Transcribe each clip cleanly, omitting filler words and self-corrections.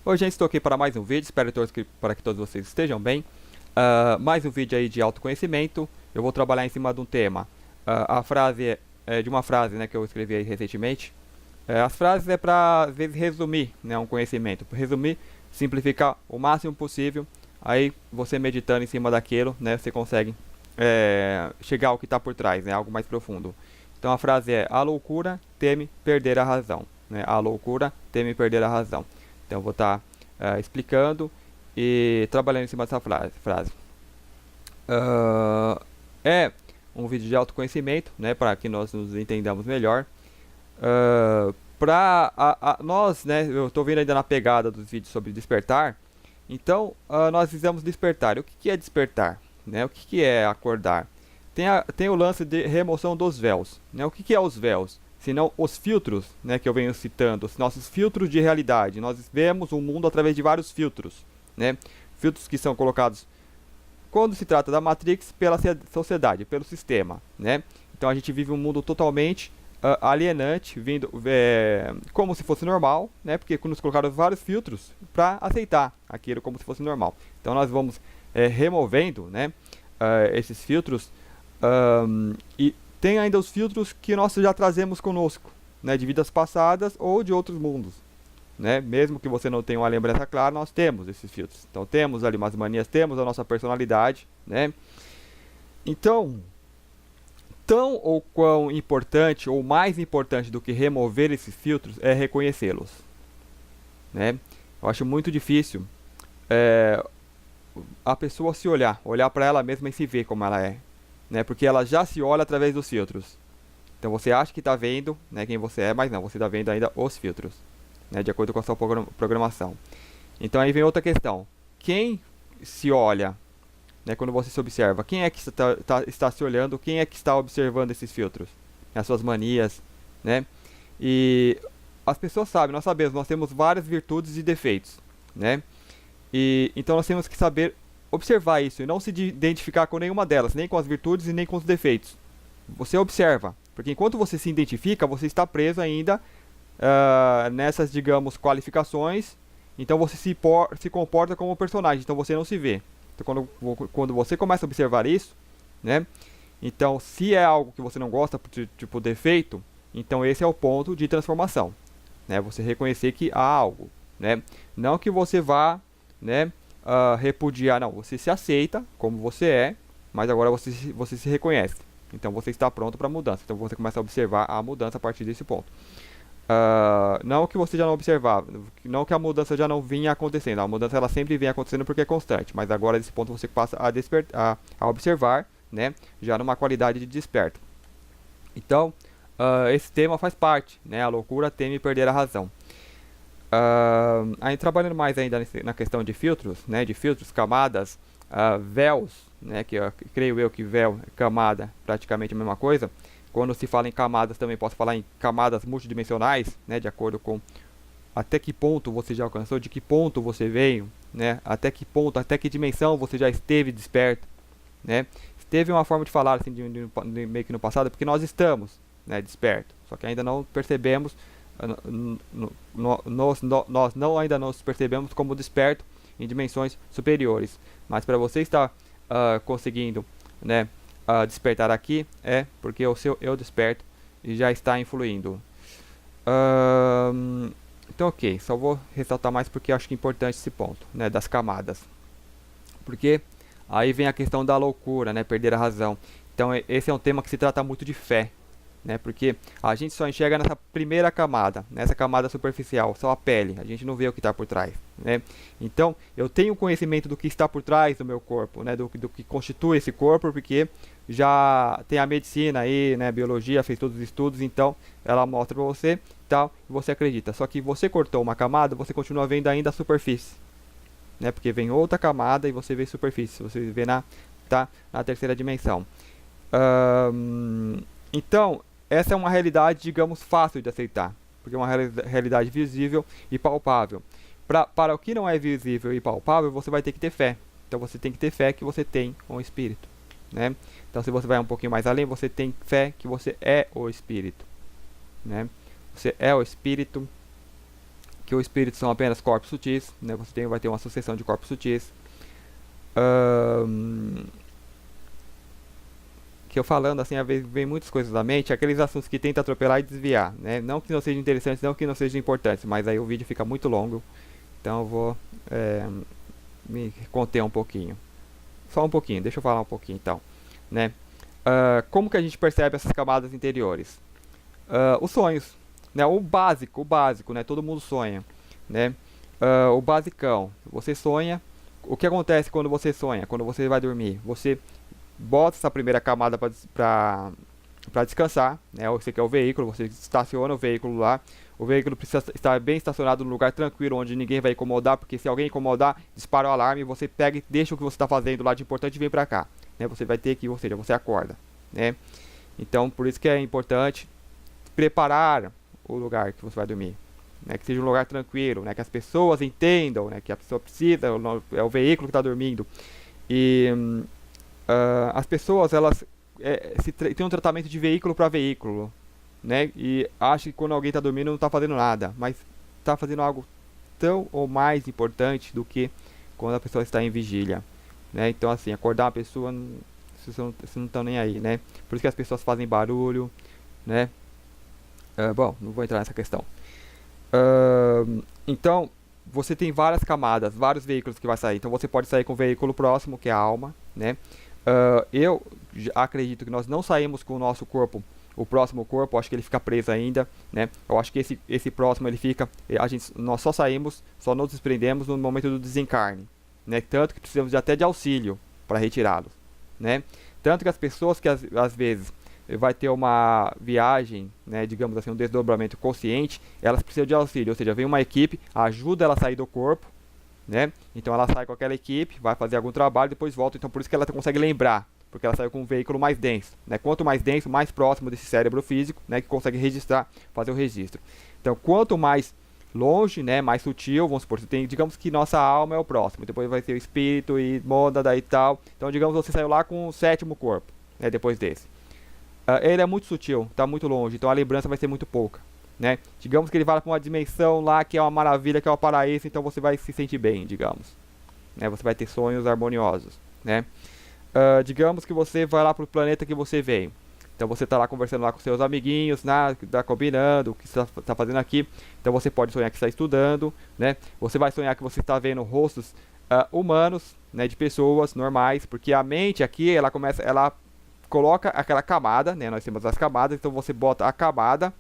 Oi, gente, estou aqui para mais um vídeo, espero para que todos vocês estejam bem. Mais um vídeo aí de autoconhecimento. Eu vou trabalhar em cima de um tema. A frase é de uma frase, né, que eu escrevi aí recentemente. As frases é para, às vezes, resumir, né, um conhecimento. Resumir, simplificar o máximo possível. Aí, você meditando em cima daquilo, né, você consegue chegar ao que está por trás, né, algo mais profundo. Então, a frase é: a loucura teme perder a razão. Né, a loucura teme perder a razão. Então, eu vou estar explicando e trabalhando em cima dessa frase. É um vídeo de autoconhecimento, né, para que nós nos entendamos melhor. Nós, né, eu estou vindo ainda na pegada dos vídeos sobre despertar. Então, nós fizemos despertar. O que é despertar? Né? O que é acordar? Tem o lance de remoção dos véus. Né? O que é os véus? Senão os filtros, né, que eu venho citando, os nossos filtros de realidade. Nós vemos o mundo através de vários filtros, né? Filtros que são colocados quando se trata da Matrix pela sociedade, pelo sistema, né? Então a gente vive um mundo totalmente alienante, vindo como se fosse normal, né? Porque nos colocaram vários filtros para aceitar aquilo como se fosse normal. Então nós vamos removendo, né, esses filtros e tem ainda os filtros que nós já trazemos conosco, né, de vidas passadas ou de outros mundos, né? Mesmo que você não tenha uma lembrança clara, nós temos esses filtros. Então temos ali umas manias, temos a nossa personalidade, né? Então, tão ou quão importante ou mais importante do que remover esses filtros é reconhecê-los, né? Eu acho muito difícil a pessoa se olhar para ela mesma e se ver como ela é, né? Porque ela já se olha através dos filtros. Então você acha que está vendo, né, quem você é, mas não, você está vendo ainda os filtros, né, de acordo com a sua programação. Então aí vem outra questão. Quem se olha, né, quando você se observa, quem é que está se olhando, quem é que está observando esses filtros? As suas manias, né? E as pessoas sabem, nós sabemos, nós temos várias virtudes e defeitos, né? E então nós temos que saber observar isso e não se identificar com nenhuma delas, nem com as virtudes e nem com os defeitos. Você observa, porque enquanto você se identifica, você está preso ainda nessas, digamos, qualificações. Então você se comporta como personagem, então você não se vê. Então quando você começa a observar isso, né? Então se é algo que você não gosta, tipo defeito, então esse é o ponto de transformação, né? Você reconhecer que há algo, né? Não que você vá, né, repudiar, não. Você se aceita como você é, mas agora você se reconhece. Então você está pronto para a mudança. Então você começa a observar a mudança a partir desse ponto. Não que você já não observava, não que a mudança já não vinha acontecendo. A mudança ela sempre vem acontecendo porque é constante. Mas agora nesse ponto você passa a observar, né, já numa qualidade de desperto. Então esse tema faz parte, né? A loucura teme perder a razão. Aí trabalhando mais ainda na questão de filtros, né, de filtros, camadas, véus, né, que eu creio eu que véu, camada, praticamente a mesma coisa. Quando se fala em camadas, também posso falar em camadas multidimensionais, né, de acordo com até que ponto você já alcançou, de que ponto você veio, né, até que ponto, até que dimensão você já esteve desperto, né. Teve uma forma de falar assim, meio que no passado, porque nós estamos, né, despertos, só que ainda não percebemos, nós ainda não nos percebemos como desperto em dimensões superiores. Mas para você estar conseguindo, né, despertar aqui, é porque o seu eu desperto e já está influindo. Então ok, só vou ressaltar mais porque acho que é importante esse ponto, né, das camadas. Porque aí vem a questão da loucura, né, perder a razão. Então esse é um tema que se trata muito de fé, né, porque a gente só enxerga nessa primeira camada, nessa camada superficial, só a pele, a gente não vê o que está por trás, né? Então eu tenho conhecimento do que está por trás do meu corpo, né, do que constitui esse corpo, porque já tem a medicina aí, né, biologia, fez todos os estudos, então ela mostra para você, tal, e você acredita. Só que você cortou uma camada, você continua vendo ainda a superfície, né, porque vem outra camada e você vê superfície, você vê na terceira dimensão. Então essa é uma realidade, digamos, fácil de aceitar, porque é uma realidade visível e palpável. Para o que não é visível e palpável, você vai ter que ter fé. Então você tem que ter fé que você tem um espírito, né? Então se você vai um pouquinho mais além, você tem fé que você é o espírito, né? Você é o espírito que o espírito são apenas corpos sutis, né? Vai ter uma sucessão de corpos sutis. Que eu falando assim, às vezes vem muitas coisas na mente, aqueles assuntos que tenta atropelar e desviar, né? Não que não sejam interessantes, não que não sejam importantes, mas aí o vídeo fica muito longo, então eu vou me conter um pouquinho. Só um pouquinho, deixa eu falar um pouquinho então, né? Como que a gente percebe essas camadas interiores? Os sonhos, né? O básico, né? Todo mundo sonha, né? O basicão, você sonha. O que acontece quando você sonha? Quando você vai dormir, você bota essa primeira camada para descansar, né? Você quer o veículo, você estaciona o veículo lá. O veículo precisa estar bem estacionado num lugar tranquilo, onde ninguém vai incomodar, porque se alguém incomodar, dispara o alarme, você pega e deixa o que você está fazendo lá de importante e vem para cá, né? Você vai ter que, ou seja, você acorda, né? Então, por isso que é importante preparar o lugar que você vai dormir, né? Que seja um lugar tranquilo, né? Que as pessoas entendam, né? Que a pessoa precisa, é o veículo que está dormindo. E as pessoas, elas têm um tratamento de veículo para veículo, né? E acham que quando alguém está dormindo não está fazendo nada, mas está fazendo algo tão ou mais importante do que quando a pessoa está em vigília, né? Então, assim, acordar uma pessoa, vocês não estão nem aí, né? Por isso que as pessoas fazem barulho, né? Bom, não vou entrar nessa questão. Então, você tem várias camadas, vários veículos que vai sair. Então, você pode sair com o veículo próximo, que é a alma, né? Eu acredito que nós não saímos com o nosso corpo, o próximo corpo, acho que ele fica preso ainda, né? Eu acho que esse próximo ele fica, nós só saímos, só nos desprendemos no momento do desencarne, né? Tanto que precisamos até de auxílio para retirá-los, né? Tanto que as pessoas que às vezes vai ter uma viagem, né, digamos assim, um desdobramento consciente, elas precisam de auxílio, ou seja, vem uma equipe, ajuda ela a sair do corpo, né? Então ela sai com aquela equipe, vai fazer algum trabalho, depois volta. Então por isso que ela consegue lembrar, porque ela saiu com um veículo mais denso, né? Quanto mais denso, mais próximo desse cérebro físico, né, que consegue registrar, fazer o registro. Então quanto mais longe, né, mais sutil, vamos supor, digamos que nossa alma é o próximo, depois vai ser o espírito e mônada e tal. Então digamos que você saiu lá com o sétimo corpo, né, depois desse. Ele é muito sutil, está muito longe, então a lembrança vai ser muito pouca, né? Digamos que ele vai para uma dimensão lá que é uma maravilha, que é o paraíso, então você vai se sentir bem, digamos, né? Você vai ter sonhos harmoniosos, né? Digamos que você vai lá para o planeta que você veio, então você está lá conversando lá com seus amiguinhos, tá combinando o que você está fazendo aqui, então você pode sonhar que está estudando, né? Você vai sonhar que você está vendo rostos humanos, né, de pessoas normais, porque a mente aqui, ela coloca aquela camada, né? Nós temos as camadas, então você bota a camada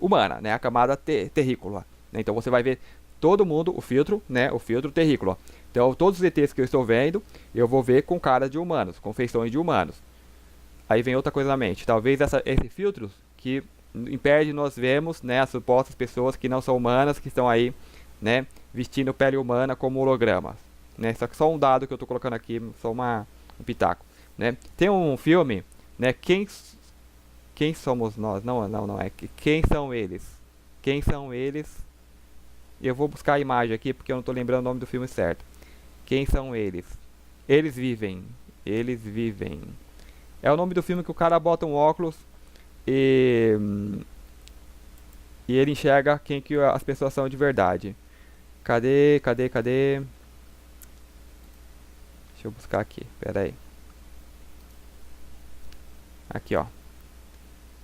humana, né? A camada terrícola, né? Então você vai ver todo mundo, o filtro, né? O filtro terrícola. Então todos os ETs que eu estou vendo, eu vou ver com cara de humanos, com feições de humanos. Aí vem outra coisa na mente. Talvez esse filtro que impede nós vemos, né? As supostas pessoas que não são humanas, que estão aí, né? Vestindo pele humana como hologramas. Né, só um dado que eu estou colocando aqui, só um pitaco, né? Tem um filme, né? Quem somos nós? Não é quem são eles? Quem são eles? Eu vou buscar a imagem aqui porque eu não estou lembrando o nome do filme certo. Quem são eles? Eles vivem. É o nome do filme que o cara bota um óculos e ele enxerga quem que as pessoas são de verdade. Cadê? Deixa eu buscar aqui, pera aí. Aqui, ó.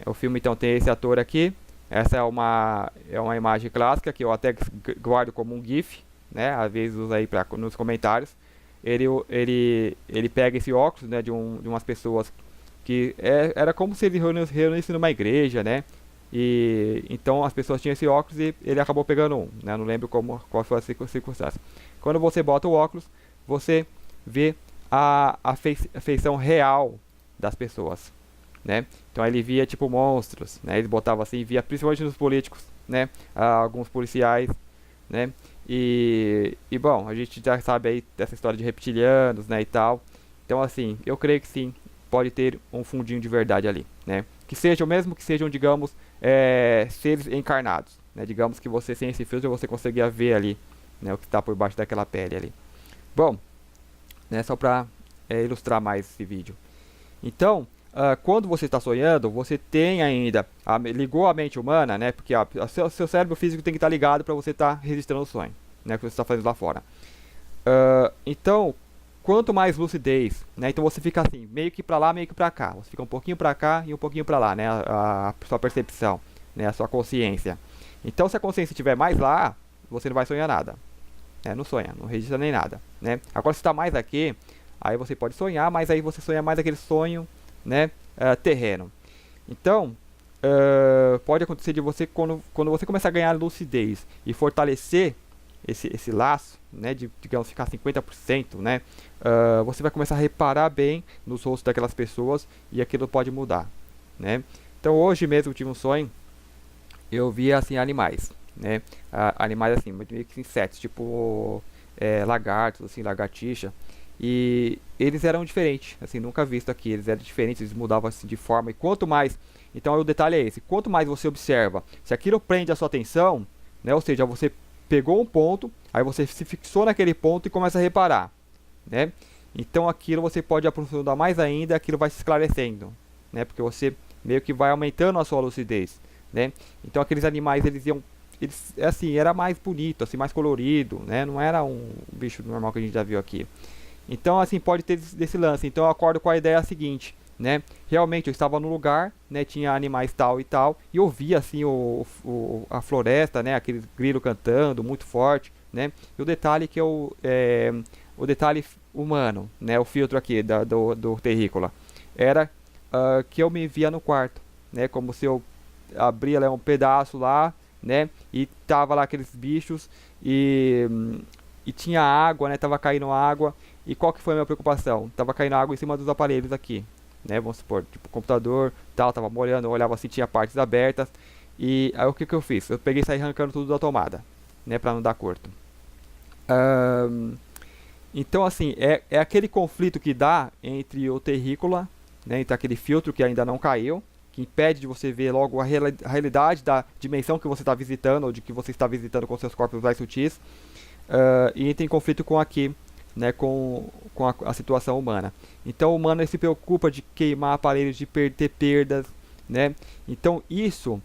O filme então tem esse ator aqui. Essa é uma imagem clássica que eu até guardo como um GIF, né? Às vezes uso aí nos comentários. Ele pega esse óculos, né, de umas pessoas que era como se ele reunisse numa igreja, né? E então as pessoas tinham esse óculos e ele acabou pegando um, né? Não lembro qual foi a circunstância. Quando você bota o óculos, você vê a feição real das pessoas, né? Então ele via tipo monstros, né? Eles botavam assim, via principalmente nos políticos, né? Alguns policiais, né? E bom, a gente já sabe aí dessa história de reptilianos, né, e tal. Então assim, eu creio que sim, pode ter um fundinho de verdade ali, né? Que sejam, mesmo que sejam, digamos, seres encarnados, né? Digamos que você sem esse filtro você conseguia ver ali, né, o que está por baixo daquela pele ali. Bom, né, só para ilustrar mais esse vídeo. Então, quando você está sonhando, você tem ainda, ligou a mente humana, né? Porque seu cérebro físico tem que estar ligado para você estar registrando o sonho, né? Que você está fazendo lá fora. Então, quanto mais lucidez, né? Então você fica assim, meio que para lá, meio que para cá. Você fica um pouquinho para cá e um pouquinho para lá, né? A sua percepção, né? A sua consciência. Então, se a consciência estiver mais lá, você não vai sonhar nada. Não sonha, não registra nem nada, né? Agora, se está mais aqui, aí você pode sonhar, mas aí você sonha mais aquele sonho, né? Terreno. Então, pode acontecer de você, quando você começar a ganhar lucidez e fortalecer esse laço, né, de, digamos, ficar 50%, né, você vai começar a reparar bem nos rostos daquelas pessoas e aquilo pode mudar, né. Então, hoje mesmo eu tive um sonho, eu via, assim, animais, né, animais, assim, meio que insetos, tipo lagartos, assim, lagartixa, e eles eram diferentes, assim, nunca visto aqui, eles eram diferentes, eles mudavam, assim, de forma, e quanto mais, então o detalhe é esse, quanto mais você observa, se aquilo prende a sua atenção, né, ou seja, você pegou um ponto, aí você se fixou naquele ponto e começa a reparar, né? Então aquilo você pode aprofundar mais ainda, aquilo vai se esclarecendo, né? Porque você meio que vai aumentando a sua lucidez, né? Então aqueles animais eles assim, era mais bonito, assim, mais colorido, né? Não era um bicho normal que a gente já viu aqui. Então assim, pode ter desse lance. Então eu acordo com a ideia seguinte, né? Realmente eu estava no lugar, né? Tinha animais tal e tal, e eu via assim a floresta, né? Aquele grilo cantando muito forte, né? E o detalhe que o detalhe humano, né? O filtro aqui do terrícola era que eu me via no quarto, né? Como se eu abria um pedaço lá, né? E tava lá aqueles bichos e tinha água, né? Tava caindo água. E qual que foi a minha preocupação? Tava caindo água em cima dos aparelhos aqui, né? Vamos supor, tipo, computador, tal, tava molhando, eu olhava assim, tinha partes abertas. E aí o que que eu fiz? Eu peguei e saí arrancando tudo da tomada, né? Pra não dar curto. Então, assim, é aquele conflito que dá entre o terrícola, né? Entre aquele filtro que ainda não caiu, que impede de você ver logo a realidade da dimensão que você está visitando, ou de que você está visitando com seus corpos mais sutis. E entra em conflito com aqui, né, com a situação humana. Então o humano se preocupa de queimar aparelhos, de ter perdas, né? Então isso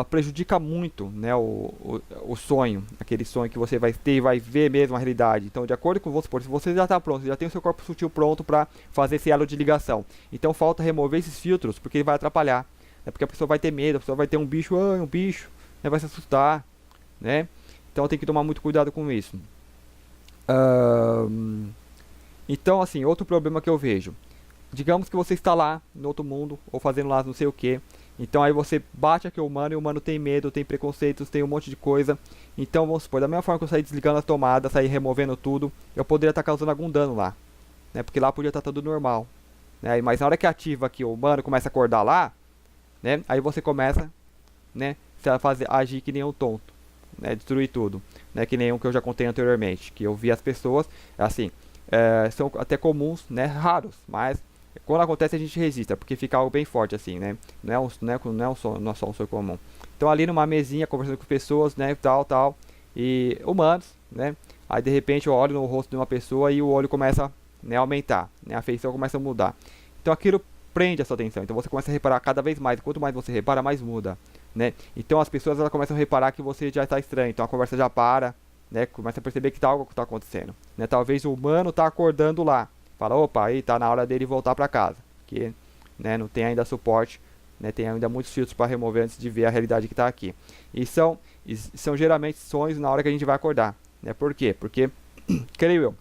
prejudica muito, né, o sonho, aquele sonho que você vai ter e vai ver mesmo a realidade. Então, de acordo com você, se você já está pronto, você já tem o seu corpo sutil pronto para fazer esse elo de ligação. Então falta remover esses filtros, porque ele vai atrapalhar, né? Porque a pessoa vai ter medo, a pessoa vai ter um bicho, né, vai se assustar, né? Então tem que tomar muito cuidado com isso. Então, assim, outro problema que eu vejo. Digamos que você está lá no outro mundo, ou fazendo lá não sei o que. Então aí você bate aqui o humano e o humano tem medo, tem preconceitos, tem um monte de coisa. Então vamos supor, da mesma forma que eu saí desligando as tomadas, saí removendo tudo, eu poderia estar causando algum dano lá, né? Porque lá podia estar tudo normal, né? Mas na hora que ativa aqui o humano começa a acordar lá, né? Aí você começa, né, a agir que nem um tonto, né? Destruir tudo, né? Que nem um que eu já contei anteriormente, que eu vi as pessoas, assim, são até comuns, né? Raros, mas quando acontece a gente registra, porque fica algo bem forte assim, né? Não é só um sonho comum. Então ali numa mesinha, conversando com pessoas, né? Tal, e humanos, né? Aí de repente eu olho no rosto de uma pessoa e o olho começa, né, a aumentar, né? A feição começa a mudar. Então aquilo prende a sua atenção, então você começa a reparar cada vez mais. Quanto mais você repara, mais muda, né? Então as pessoas elas começam a reparar que você já está estranho, então a conversa já para, né? Começa a perceber que tá algo que está acontecendo, né? Talvez o humano tá acordando lá. Fala, opa, aí tá na hora dele voltar para casa, que, né, não tem ainda suporte, né, tem ainda muitos filtros para remover antes de ver a realidade que está aqui. E são geralmente sonhos na hora que a gente vai acordar, né? Por quê? Porque, creio eu,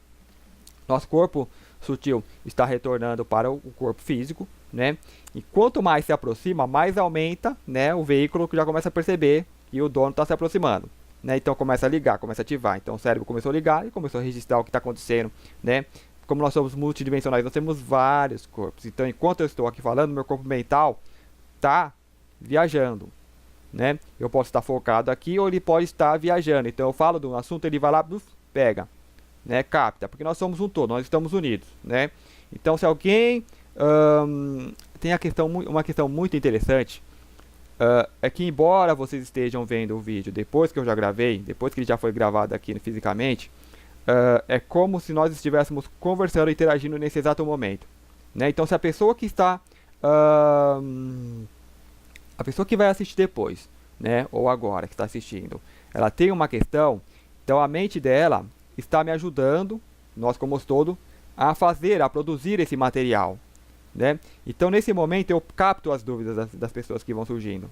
nosso corpo sutil está retornando para o corpo físico, né? E quanto mais se aproxima, mais aumenta, né, o veículo, que já começa a perceber que o dono está se aproximando, né? Então começa a ligar, começa a ativar. Então o cérebro começou a ligar e começou a registrar o que está acontecendo, né? Como nós somos multidimensionais, nós temos vários corpos. Então, enquanto eu estou aqui falando, meu corpo mental está viajando, né? Eu posso estar focado aqui ou ele pode estar viajando. Então, eu falo de um assunto, ele vai lá, pega, né? Capta, porque nós somos um todo, nós estamos unidos, né? Então, se alguém tem uma questão muito interessante, é que embora vocês estejam vendo o vídeo depois que eu já gravei, depois que ele já foi gravado aqui fisicamente, é como se nós estivéssemos conversando e interagindo nesse exato momento, né? Então, se a pessoa que está ahn, a pessoa que vai assistir depois, né, ou agora que está assistindo, ela tem uma questão, então a mente dela está me ajudando, nós como todo, a fazer, a produzir esse material, né? Então nesse momento eu capto as dúvidas das pessoas que vão surgindo,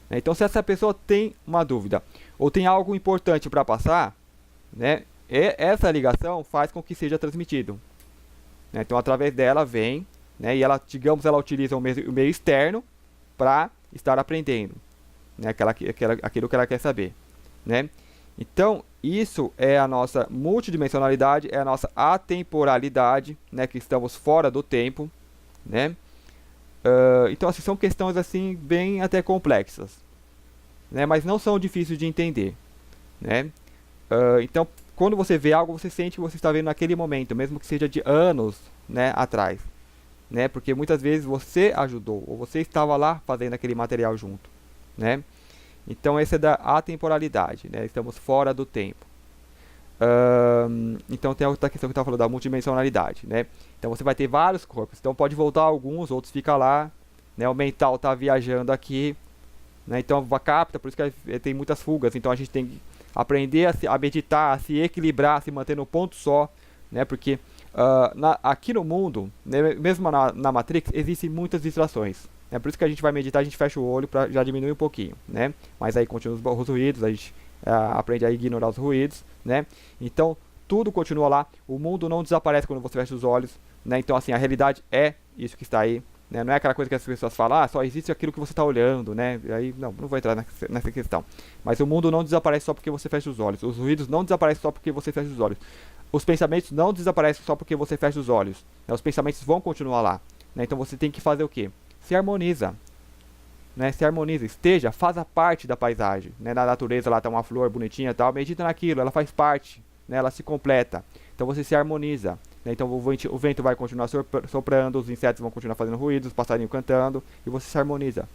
né? Então se essa pessoa tem uma dúvida ou tem algo importante para passar, né, essa ligação faz com que seja transmitido, né? Então através dela vem, né, e ela, digamos, ela utiliza o meio externo para estar aprendendo, né, aquilo que ela quer saber, né? Então, isso é a nossa multidimensionalidade, é a nossa atemporalidade, né, que estamos fora do tempo, né? Então, assim, são questões assim bem até complexas, né, mas não são difíceis de entender, né? Então, quando você vê algo, você sente que você está vendo naquele momento, mesmo que seja de anos, né, atrás, né? Porque muitas vezes você ajudou ou você estava lá fazendo aquele material junto, né? Então esse é da atemporalidade, né? Estamos fora do tempo. Então tem a outra questão que eu estava falando da multidimensionalidade, né? Então você vai ter vários corpos, então pode voltar alguns, outros fica lá, né? O mental está viajando aqui, né? Então capta, por isso que tem muitas fugas. Então a gente tem que aprender a meditar, a se equilibrar, a se manter no ponto só, né? Porque aqui no mundo, né, mesmo na Matrix, existem muitas distrações. É por isso que a gente vai meditar, a gente fecha o olho para já diminuir um pouquinho, né? Mas aí continua os ruídos, a gente aprende a ignorar os ruídos, né? Então tudo continua lá, o mundo não desaparece quando você fecha os olhos, né? Então assim, a realidade é isso que está aí, né? Não é aquela coisa que as pessoas falam, só existe aquilo que você está olhando, né? E aí não vou entrar nessa questão. Mas o mundo não desaparece só porque você fecha os olhos, os ruídos não desaparecem só porque você fecha os olhos, os pensamentos não desaparecem só porque você fecha os olhos, né? Os pensamentos vão continuar lá, né? Então você tem que fazer o quê? Se harmoniza, né? Se harmoniza, faça parte da paisagem, né? Na natureza lá tá uma flor bonitinha e tal, medita naquilo, ela faz parte, né? Ela se completa. Então você se harmoniza, né? Então o vento vai continuar soprando, os insetos vão continuar fazendo ruídos, os passarinhos cantando, e você se harmoniza.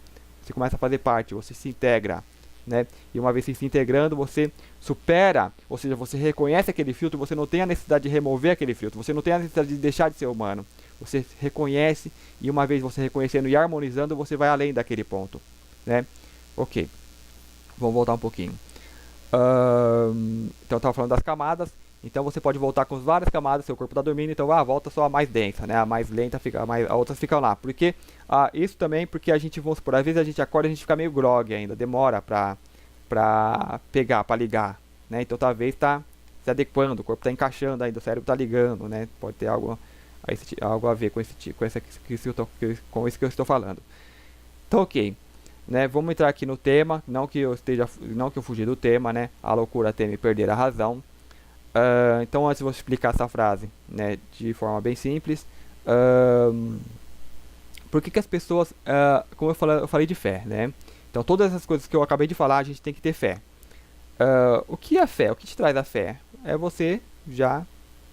Você começa a fazer parte, você se integra, né? E uma vez se integrando, você supera, ou seja, você reconhece aquele filtro, você não tem a necessidade de remover aquele filtro, você não tem a necessidade de deixar de ser humano. Você reconhece, e uma vez você reconhecendo e harmonizando, você vai além daquele ponto, né? Ok, vamos voltar um pouquinho. Então eu estava falando das camadas. Então você pode voltar com várias camadas, seu corpo está dormindo, então volta só a mais densa, né? A mais lenta fica, as outras ficam lá. Porque isso também, porque a gente, vamos supor, às vezes a gente acorda e a gente fica meio grog ainda, demora pra pegar, pra ligar, né? Então talvez tá se adequando, o corpo está encaixando ainda, o cérebro está ligando, né? Pode ter algo a ver com isso que eu estou falando. Então, ok, né? Vamos entrar aqui no tema, não que eu fugi do tema, né? A loucura teme perder a razão. Então, antes eu vou explicar essa frase, né, de forma bem simples. Por que as pessoas, como eu falei de fé, né? Então, todas essas coisas que eu acabei de falar, a gente tem que ter fé. O que é fé? O que te traz a fé? É você já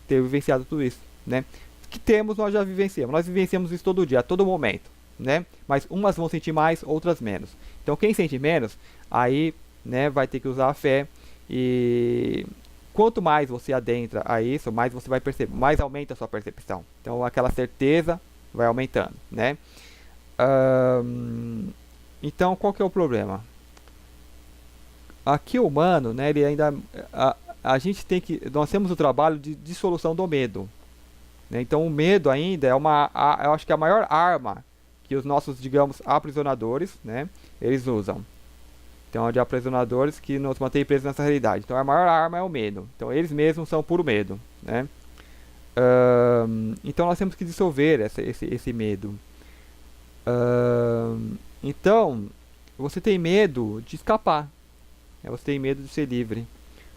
ter vivenciado tudo isso, né? Que temos, nós já vivenciamos. Nós vivenciamos isso todo dia, a todo momento, né? Mas umas vão sentir mais, outras menos. Então, quem sente menos, aí, né, vai ter que usar a fé. E quanto mais você adentra a isso, mais você vai perceber, mais aumenta a sua percepção. Então, aquela certeza vai aumentando, né? Então, qual que é o problema? Aqui o humano, né, ele ainda a gente tem que, nós temos o trabalho de dissolução do medo, né? Então o medo ainda é eu acho que é a maior arma que os nossos, digamos, aprisionadores, né, eles usam. Então é de aprisionadores que nos mantém presos nessa realidade. Então a maior arma é o medo. Então eles mesmos são puro medo, né? Então nós temos que dissolver esse medo. Então você tem medo de escapar, né? Você tem medo de ser livre.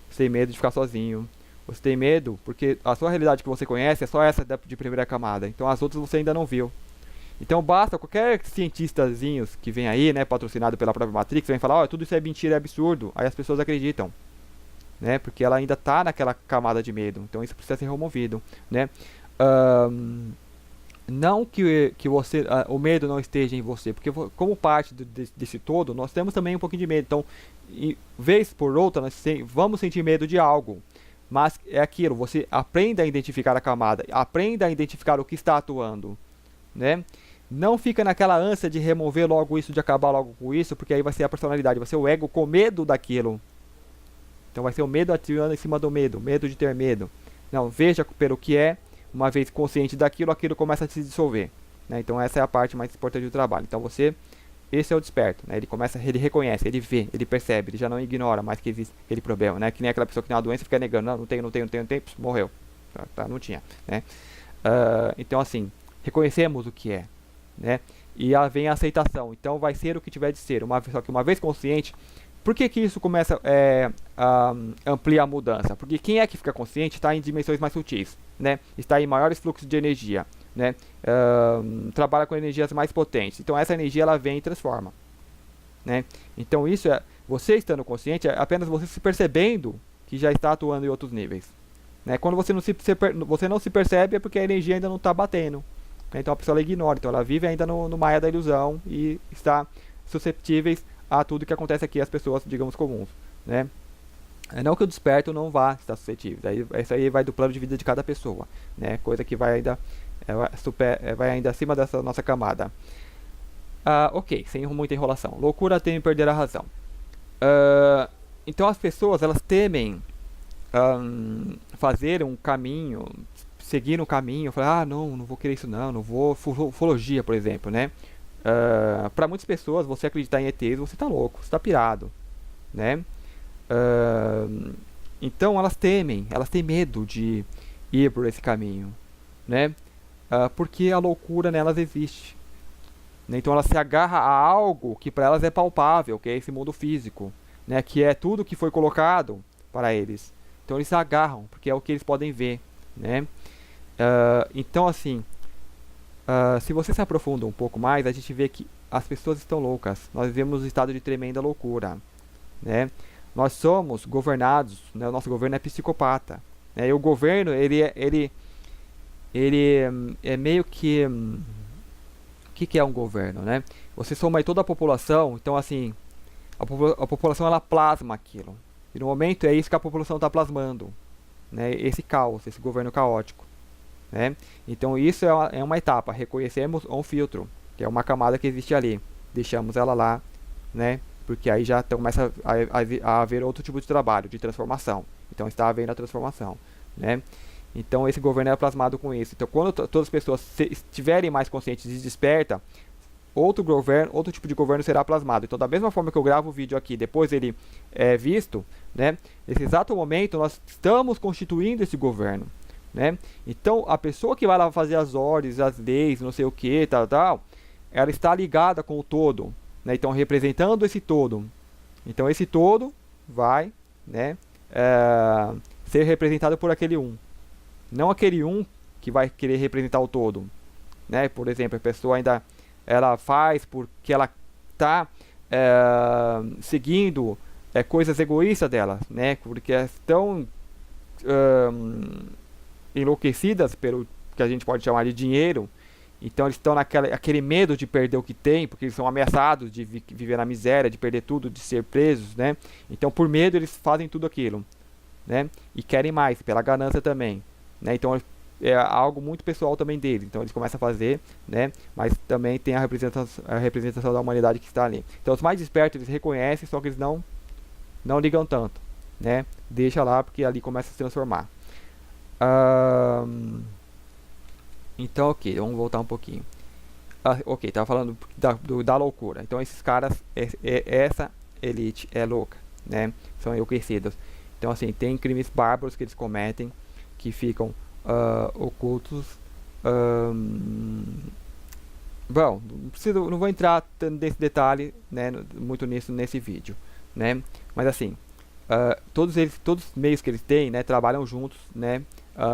Você tem medo de ficar sozinho. Você tem medo porque a sua realidade que você conhece é só essa de primeira camada. Então as outras você ainda não viu. Então basta qualquer cientistazinhos que vem aí, né, patrocinado pela própria Matrix, vem falar, tudo isso é mentira, é absurdo. Aí as pessoas acreditam, né, porque ela ainda está naquela camada de medo. Então isso precisa ser removido, né. Não que você, o medo não esteja em você, porque como parte desse todo, nós temos também um pouquinho de medo. Então, vez por outra, nós vamos sentir medo de algo. Mas é aquilo, você aprenda a identificar a camada, aprenda a identificar o que está atuando, né? Não fica naquela ânsia de remover logo isso, de acabar logo com isso, porque aí vai ser a personalidade, vai ser o ego com medo daquilo. Então vai ser o medo atirando em cima do medo, medo de ter medo. Não, veja pelo que é, uma vez consciente daquilo, aquilo começa a se dissolver. Né? Então essa é a parte mais importante do trabalho. Então esse é o desperto, né? Ele reconhece, ele vê, ele percebe, ele já não ignora mais que existe aquele problema, né? Que nem aquela pessoa que tem uma doença e fica negando, não tenho, morreu, não tinha, né? Então assim, reconhecemos o que é, né? E vem a aceitação, então vai ser o que tiver de ser, só que uma vez consciente. Por que isso começa a ampliar a mudança? Porque quem é que fica consciente está em dimensões mais sutis, né? Está em maiores fluxos de energia, né? Trabalha com energias mais potentes. Então essa energia ela vem e transforma, né? Então isso você estando consciente, é apenas você se percebendo que já está atuando em outros níveis, né? Quando você não se percebe é porque a energia ainda não está batendo, né? Então a pessoa ela ignora, então ela vive ainda no maia da ilusão e está susceptíveis a tudo que acontece aqui, as pessoas, digamos, comuns, né? Não que o desperto não vá estar suscetível, isso aí vai do plano de vida de cada pessoa, né? Coisa que vai ainda, vai ainda acima dessa nossa camada. Ok, sem muita enrolação. Loucura teme perder a razão. Então as pessoas, elas temem fazer um caminho, seguir um caminho, falar, não vou querer isso não vou, ufologia, por exemplo, né? Para muitas pessoas, você acreditar em ETs, você tá louco, você tá pirado, né? Então elas têm medo de ir por esse caminho, né? Porque a loucura nelas existe, né? Então ela se agarra a algo que para elas é palpável, que é esse mundo físico, né? Que é tudo que foi colocado para eles. Então eles se agarram, porque é o que eles podem ver, né? Então assim, se você se aprofunda um pouco mais, a gente vê que as pessoas estão loucas. Nós vivemos um estado de tremenda loucura, né? Nós somos governados, né? O nosso governo é psicopata, né? E o governo ele é meio que o que é um governo, né? Você soma aí toda a população, então assim a população ela plasma aquilo. E no momento é isso que a população está plasmando, né? Esse caos, esse governo caótico. Né? Então isso é uma etapa, reconhecemos um filtro, que é uma camada que existe ali, deixamos ela lá, né? Porque aí já começa a haver outro tipo de trabalho, de transformação, então está havendo a transformação, né? Então esse governo é plasmado com isso. Então quando todas as pessoas estiverem mais conscientes e desperta, outro tipo de governo será plasmado. Então da mesma forma que eu gravo o vídeo aqui, depois ele é visto, né? Nesse exato momento nós estamos constituindo esse governo, né? Então a pessoa que vai lá fazer as ordens, as leis, não sei o que, tal, ela está ligada com o todo, né? Então representando esse todo. Então esse todo vai, né, ser representado por aquele um, não aquele um que vai querer representar o todo, né? Por exemplo, a pessoa ainda ela faz porque ela está seguindo coisas egoístas dela, né? Porque estão enlouquecidas pelo que a gente pode chamar de dinheiro. Então eles estão aquele medo de perder o que tem, porque eles são ameaçados de viver na miséria, de perder tudo, de ser presos, né? Então por medo eles fazem tudo aquilo, né? E querem mais, pela ganância também, né? Então é algo muito pessoal também deles. Então eles começam a fazer, né? Mas também tem a representação da humanidade que está ali. Então os mais despertos eles reconhecem, só que eles não ligam tanto, né? Deixa lá porque ali começa a se transformar. Então, ok, vamos voltar um pouquinho. Ok, tava falando da loucura. Então, esses caras, essa elite é louca, né? São enlouquecidos. Então, assim, tem crimes bárbaros que eles cometem, que ficam ocultos. Bom, não vou entrar nesse detalhe, né, muito nisso nesse vídeo, né? Mas assim, todos os meios que eles têm, né, trabalham juntos, né?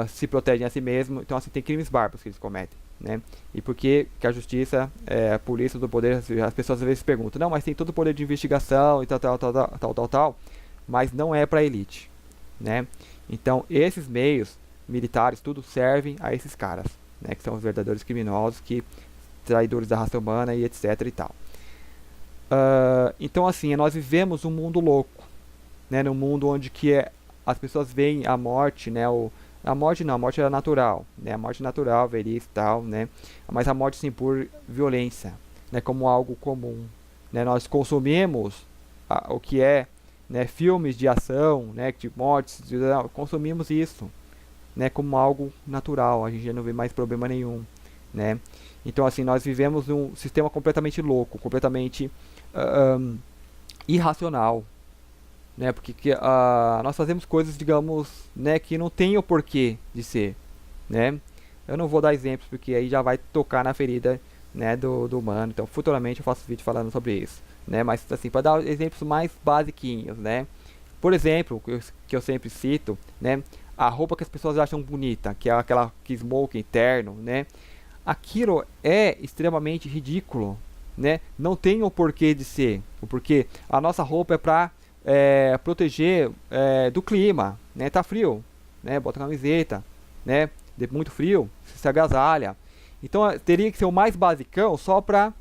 Se protegem a si mesmos. Então assim, tem crimes bárbaros que eles cometem, né? E por que a justiça, a polícia do poder, as pessoas às vezes perguntam, não, mas tem todo o poder de investigação e tal, mas não é para a elite, né? Então esses meios militares tudo servem a esses caras, né? Que são os verdadeiros criminosos, traidores da raça humana e etc e tal. Então assim, nós vivemos um mundo louco, né? Num mundo onde as pessoas veem a morte, né? A morte não, a morte é natural, né? A morte natural, velhice e tal, né? Mas a morte sim por violência, né? Como algo comum, né? Nós consumimos o que é, né? Filmes de ação, né? De mortes, consumimos isso, né? Como algo natural. A gente já não vê mais problema nenhum, né? Então assim nós vivemos num sistema completamente louco, completamente irracional, né? Porque nós fazemos coisas, digamos, né, que não tem o porquê de ser, né? Eu não vou dar exemplos porque aí já vai tocar na ferida, né, do humano. Então, futuramente eu faço vídeo falando sobre isso, né? Mas assim, para dar exemplos mais basiquinhos, né? Por exemplo, que eu sempre cito, né? A roupa que as pessoas acham bonita, que é aquela que smoking terno, né? Aquilo é extremamente ridículo, né? Não tem o porquê de ser. O porquê a nossa roupa é para proteger do clima, né? Tá frio, né? Bota camiseta, né? De muito frio, se agasalha. Então teria que ser o mais basicão só pra.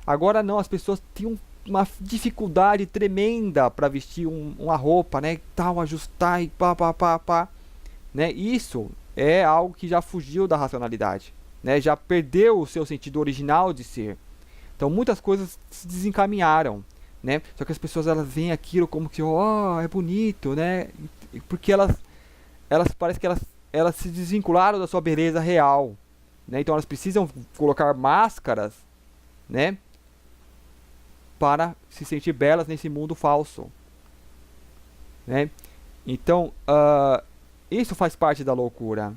Agora não, as pessoas têm uma dificuldade tremenda para vestir uma roupa, né? Tal, ajustar e pá, pá, pá, pá, né? Isso é algo que já fugiu da racionalidade, né? Já perdeu o seu sentido original de ser. Então muitas coisas se desencaminharam, né? Só que as pessoas elas veem aquilo como que, ó, é bonito, né? Porque elas parece que elas se desvincularam da sua beleza real, né? Então elas precisam colocar máscaras, né? Para se sentir belas nesse mundo falso, né? Então isso faz parte da loucura,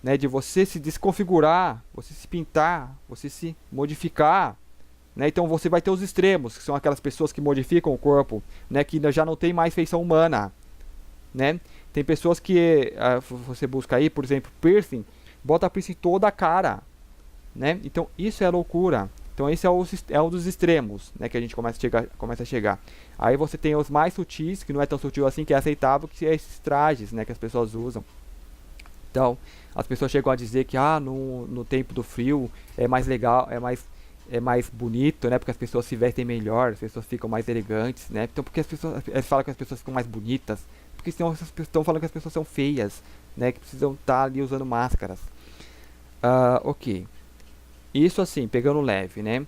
né? De você se desconfigurar, você se pintar, você se modificar, né? Então você vai ter os extremos, que são aquelas pessoas que modificam o corpo, né? Que já não tem mais feição humana, né? Tem pessoas que você busca aí, por exemplo, piercing, bota piercing toda a cara, né? Então isso é loucura. Então esse é um dos extremos, né? Que a gente começa a chegar. Aí você tem os mais sutis, que não é tão sutil assim, que é aceitável, que é esses trajes, né? Que as pessoas usam. Então as pessoas chegam a dizer que no tempo do frio é mais legal, é mais bonito, né? Porque as pessoas se vestem melhor, as pessoas ficam mais elegantes, né? Então porque eles falam que as pessoas ficam mais bonitas, porque estão falando que as pessoas são feias, né? Que precisam estar ali usando máscaras. Ok. Isso assim, pegando leve, né?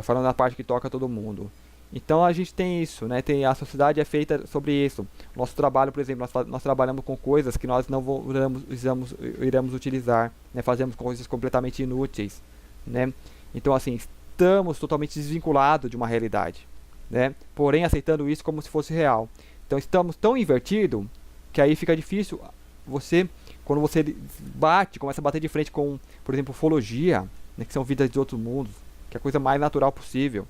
Falando na parte que toca todo mundo. Então a gente tem isso, né? A sociedade é feita sobre isso. Nosso trabalho, por exemplo, nós trabalhamos com coisas que nós não iremos utilizar, né? Fazemos coisas completamente inúteis, né? Então assim, estamos totalmente desvinculados de uma realidade, né? Porém aceitando isso como se fosse real. Então estamos tão invertido que aí fica difícil quando você começa a bater de frente com, por exemplo, ufologia, né, que são vidas de outros mundos, que é a coisa mais natural possível,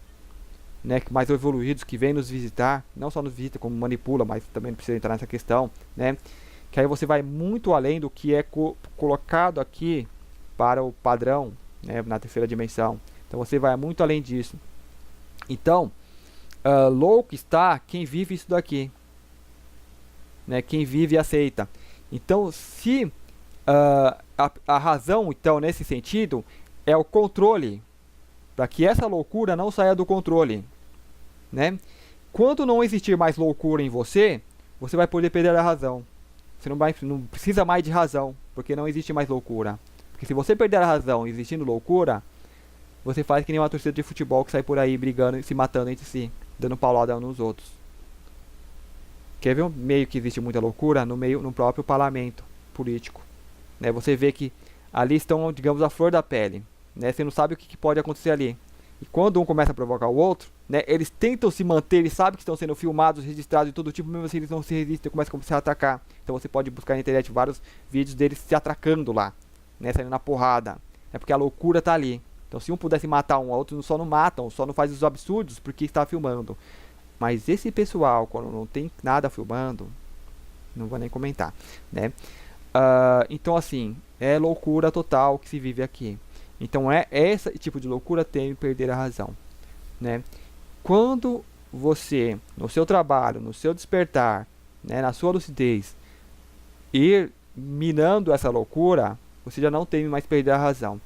né, mais evoluídos que vêm nos visitar, não só nos visita, como manipula, mas também não precisa entrar nessa questão, né, que aí você vai muito além do que é colocado aqui para o padrão, né, na terceira dimensão. Então você vai muito além disso. Então, louco está quem vive isso daqui, né, quem vive e aceita. Então, se a razão, então, nesse sentido, é o controle, para que essa loucura não saia do controle, né? Quando não existir mais loucura em você, você vai poder perder a razão. Você não precisa mais de razão, porque não existe mais loucura. Porque se você perder a razão existindo loucura, você faz que nem uma torcida de futebol que sai por aí brigando e se matando entre si, dando paulada uns nos outros. Quer ver um meio que existe muita loucura? No próprio parlamento político, né? Você vê que ali estão, digamos, a flor da pele, né? Você não sabe o que pode acontecer ali. E quando um começa a provocar o outro, né? Eles tentam se manter, eles sabem que estão sendo filmados, registrados e todo tipo, mesmo assim eles não se resistem e começam a atacar. Então você pode buscar na internet vários vídeos deles se atracando lá, né? Saindo na porrada. É porque a loucura tá ali. Então se um pudesse matar um, outro só não matam, só não faz os absurdos porque está filmando. Mas esse pessoal, quando não tem nada filmando, não vou nem comentar, né? Então assim, é loucura total que se vive aqui. Então esse tipo de loucura tem que perder a razão, né? Quando você, no seu trabalho, no seu despertar, né, na sua lucidez, ir minando essa loucura, você já não tem mais perder a razão.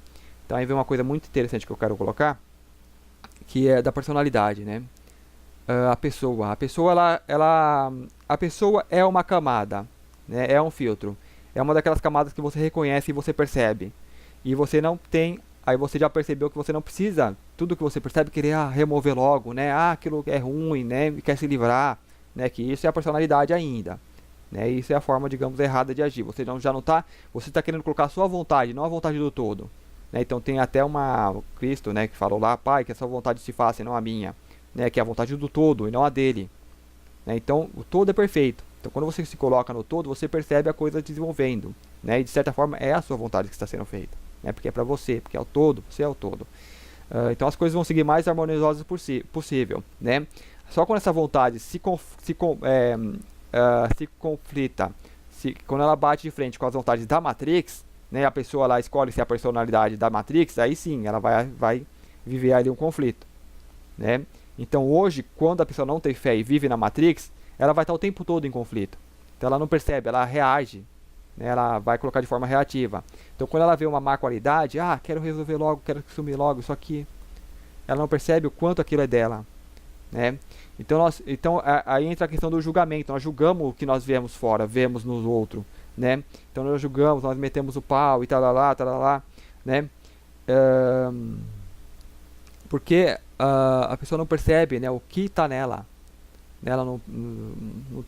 Então aí vem uma coisa muito interessante que eu quero colocar, que é da personalidade, né? A pessoa é uma camada, né? É um filtro. é uma daquelas camadas que você reconhece e você percebe. E você não tem, aí você já percebeu que você não precisa, tudo que você percebe, querer remover logo, né? Aquilo é ruim, né? E quer se livrar, né? Que isso é a personalidade ainda. Né? Isso é a forma, digamos, errada de agir. Você já não tá, você está querendo colocar a sua vontade, não a vontade do todo. Né? Então tem até uma Cristo, né, que falou lá, Pai, que a sua vontade se faça e não a minha, né, que é a vontade do todo e não a dele. Né? Então o todo é perfeito. Então quando você se coloca no todo, você percebe a coisa desenvolvendo, né? E de certa forma é a sua vontade que está sendo feita, né? Porque é para você, porque é o todo, você é o todo. Então as coisas vão seguir mais harmoniosas possível, né? Só quando essa vontade se conflita, quando ela bate de frente com as vontades da Matrix, né, a pessoa lá escolhe ser a personalidade da Matrix, aí sim, ela vai viver ali um conflito, né? Então hoje, quando a pessoa não tem fé e vive na Matrix, ela vai estar o tempo todo em conflito. Então ela não percebe, ela reage, né, ela vai colocar de forma reativa. Então quando ela vê uma má qualidade, quero resolver logo, quero sumir logo, só que ela não percebe o quanto aquilo é dela, né? Então aí entra a questão do julgamento. Nós julgamos o que nós vemos fora, vemos nos outros, né? Então nós julgamos, nós metemos o pau e tal lá, né? Porque a pessoa não percebe, né, o que está nela. Ela não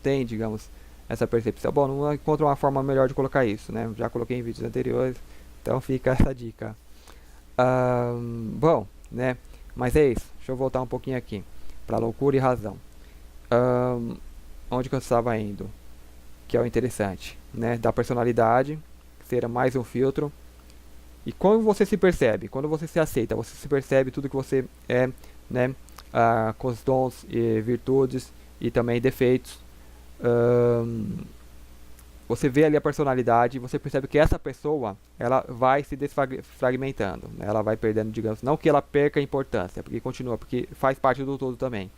tem, digamos, essa percepção. Bom, não encontro uma forma melhor de colocar isso, né? Já coloquei em vídeos anteriores, então fica essa dica. Bom, né? Mas é isso. Deixa eu voltar um pouquinho aqui para loucura e razão. Onde que eu estava indo? Que é o interessante, né? Da personalidade, ser mais um filtro. E quando você se percebe, quando você se aceita, você se percebe tudo que você é, né? Com os dons e virtudes e também defeitos. Você vê ali a personalidade e você percebe que essa pessoa, ela vai se desfragmentando, né? Ela vai perdendo, digamos, não que ela perca a importância, porque continua, porque faz parte do todo também.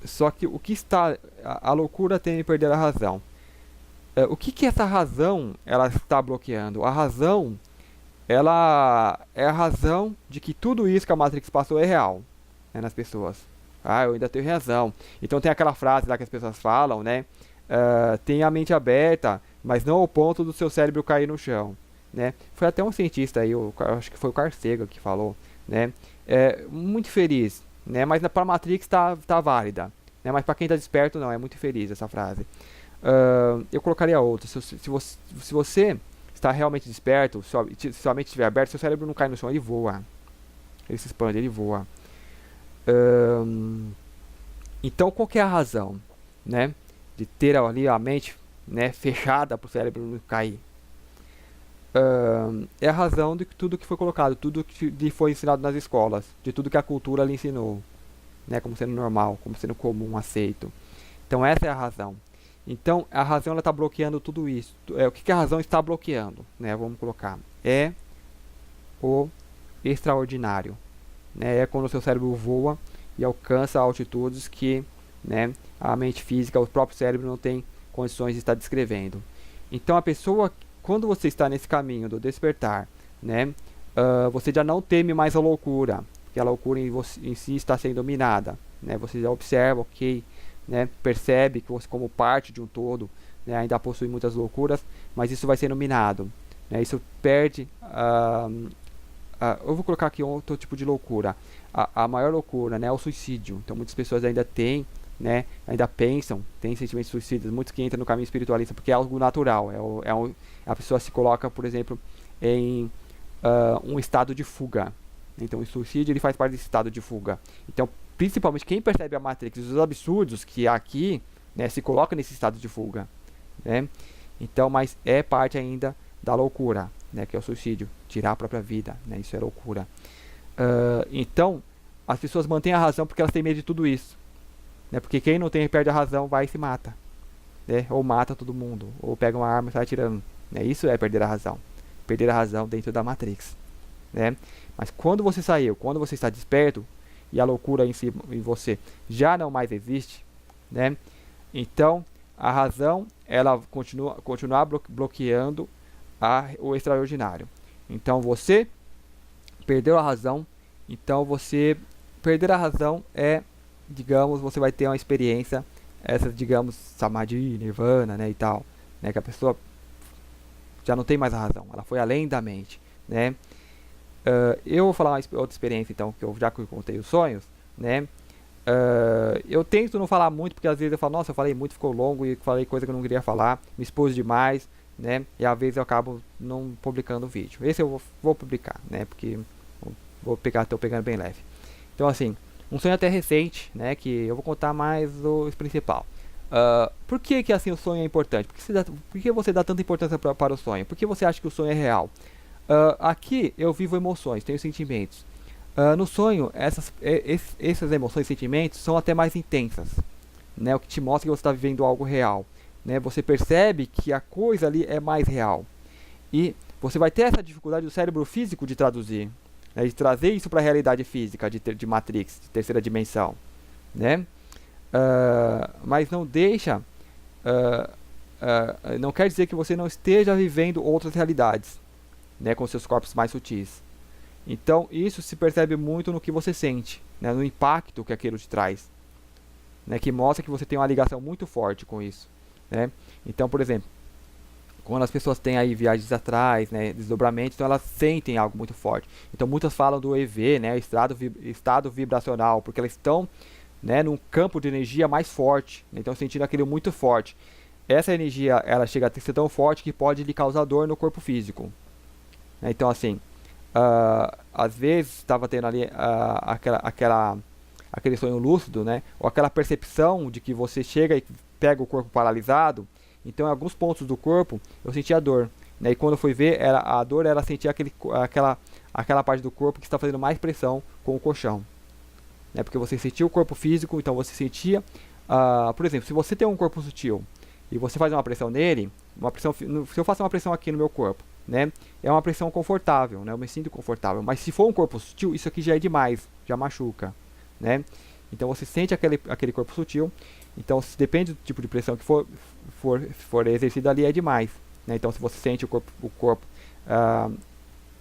Só que o que está, a loucura tem de perder a razão. O que essa razão ela está bloqueando? A razão, ela é a razão de que tudo isso que a Matrix passou é real, né, nas pessoas. Eu ainda tenho razão. Então tem aquela frase lá que as pessoas falam, né? Tenha a mente aberta, mas não ao ponto do seu cérebro cair no chão, né? Foi até um cientista aí, acho que foi o Carl Sagan que falou, né? Muito feliz, né? Mas para a Matrix tá válida, né? Mas para quem está desperto não, é muito feliz essa frase. Eu colocaria outra. Se você está realmente desperto, se sua mente estiver aberta, seu cérebro não cai no chão, ele voa. Ele se expande, ele voa. Então qual que é a razão, né, de ter ali a mente, né, fechada para o cérebro não cair? É a razão de tudo que foi colocado, tudo que lhe foi ensinado nas escolas, de tudo que a cultura lhe ensinou, né, como sendo normal, como sendo comum, aceito. Então essa é a razão. Então a razão está bloqueando tudo isso. O que a razão está bloqueando, né? Vamos colocar, é o extraordinário, né? É quando o seu cérebro voa e alcança altitudes que, né, a mente física, o próprio cérebro não tem condições de estar descrevendo. Então a pessoa, quando você está nesse caminho do despertar, né, você já não teme mais a loucura, porque a loucura em si está sendo dominada, né? Você já observa, ok, né, percebe que você, como parte de um todo, né, ainda possui muitas loucuras, mas isso vai ser dominado, né? Isso perde. Eu vou colocar aqui outro tipo de loucura. A maior loucura, né, é o suicídio. Então muitas pessoas ainda têm, né, ainda pensam, têm sentimentos suicidas. Muitos que entram no caminho espiritualista porque é algo natural. A pessoa se coloca, por exemplo, em um estado de fuga. Então o suicídio ele faz parte desse estado de fuga. Então principalmente quem percebe a Matrix, os absurdos que há aqui, né, se coloca nesse estado de fuga, né? Então, mas é parte ainda da loucura, né, que é o suicídio, tirar a própria vida, né? Isso é loucura. Então, as pessoas mantêm a razão porque elas têm medo de tudo isso, né? Porque quem não tem perde a razão vai e se mata, né? Ou mata todo mundo, ou pega uma arma e sai atirando, né? Isso é perder a razão dentro da Matrix, né? Mas quando você saiu, quando você está desperto e a loucura em você já não mais existe, né? Então a razão ela continuar bloqueando o extraordinário. Então você perdeu a razão. Então você perder a razão é, digamos, você vai ter uma experiência essas, digamos, Samadhi, Nirvana, né, e tal, né, que a pessoa já não tem mais a razão, ela foi além da mente, né. Eu vou falar uma outra experiência, então, que eu já contei os sonhos, né. Eu tento não falar muito, porque às vezes eu falo, nossa, eu falei muito, ficou longo e falei coisa que eu não queria falar, me expus demais, né, e às vezes eu acabo não publicando o vídeo. Esse eu vou publicar, né, porque tô pegando bem leve. Então, assim, um sonho até recente, né, que eu vou contar mais o principal. Por que que assim o sonho é importante? Por que você dá tanta importância para o sonho? Por que você acha que o sonho é real? Aqui eu vivo emoções, tenho sentimentos. No sonho, essas emoções e sentimentos são até mais intensas, né? O que te mostra que você está vivendo algo real, né? Você percebe que a coisa ali é mais real. E você vai ter essa dificuldade do cérebro físico de traduzir, né? De trazer isso para a realidade física de Matrix, de terceira dimensão, né? Mas não deixa, não quer dizer que você não esteja vivendo outras realidades, né? Com seus corpos mais sutis. Então isso se percebe muito no que você sente, né, no impacto que aquilo te traz, né, que mostra que você tem uma ligação muito forte com isso, né? Então, por exemplo, quando as pessoas têm aí viagens astrais, né, desdobramentos, então elas sentem algo muito forte. Então muitas falam do EV, né, estado vibracional, porque elas estão, né, num campo de energia mais forte, né, então sentindo aquilo muito forte. Essa energia ela chega a ser tão forte que pode lhe causar dor no corpo físico, né? Então assim, às vezes estava tendo ali aquele sonho lúcido, né? Ou aquela percepção de que você chega e pega o corpo paralisado. Então, em alguns pontos do corpo eu sentia dor, né? E quando eu fui ver, a dor era sentir aquela parte do corpo que está fazendo mais pressão com o colchão, né? Porque você sentia o corpo físico, então você sentia, por exemplo, se você tem um corpo sutil e você faz uma pressão nele, se eu faço uma pressão aqui no meu corpo, né, é uma pressão confortável, né, eu me sinto confortável. Mas se for um corpo sutil, isso aqui já é demais, já machuca, né? Então você sente aquele corpo sutil. Então, se depende do tipo de pressão que for exercida ali, é demais, né? Então, se você sente o corpo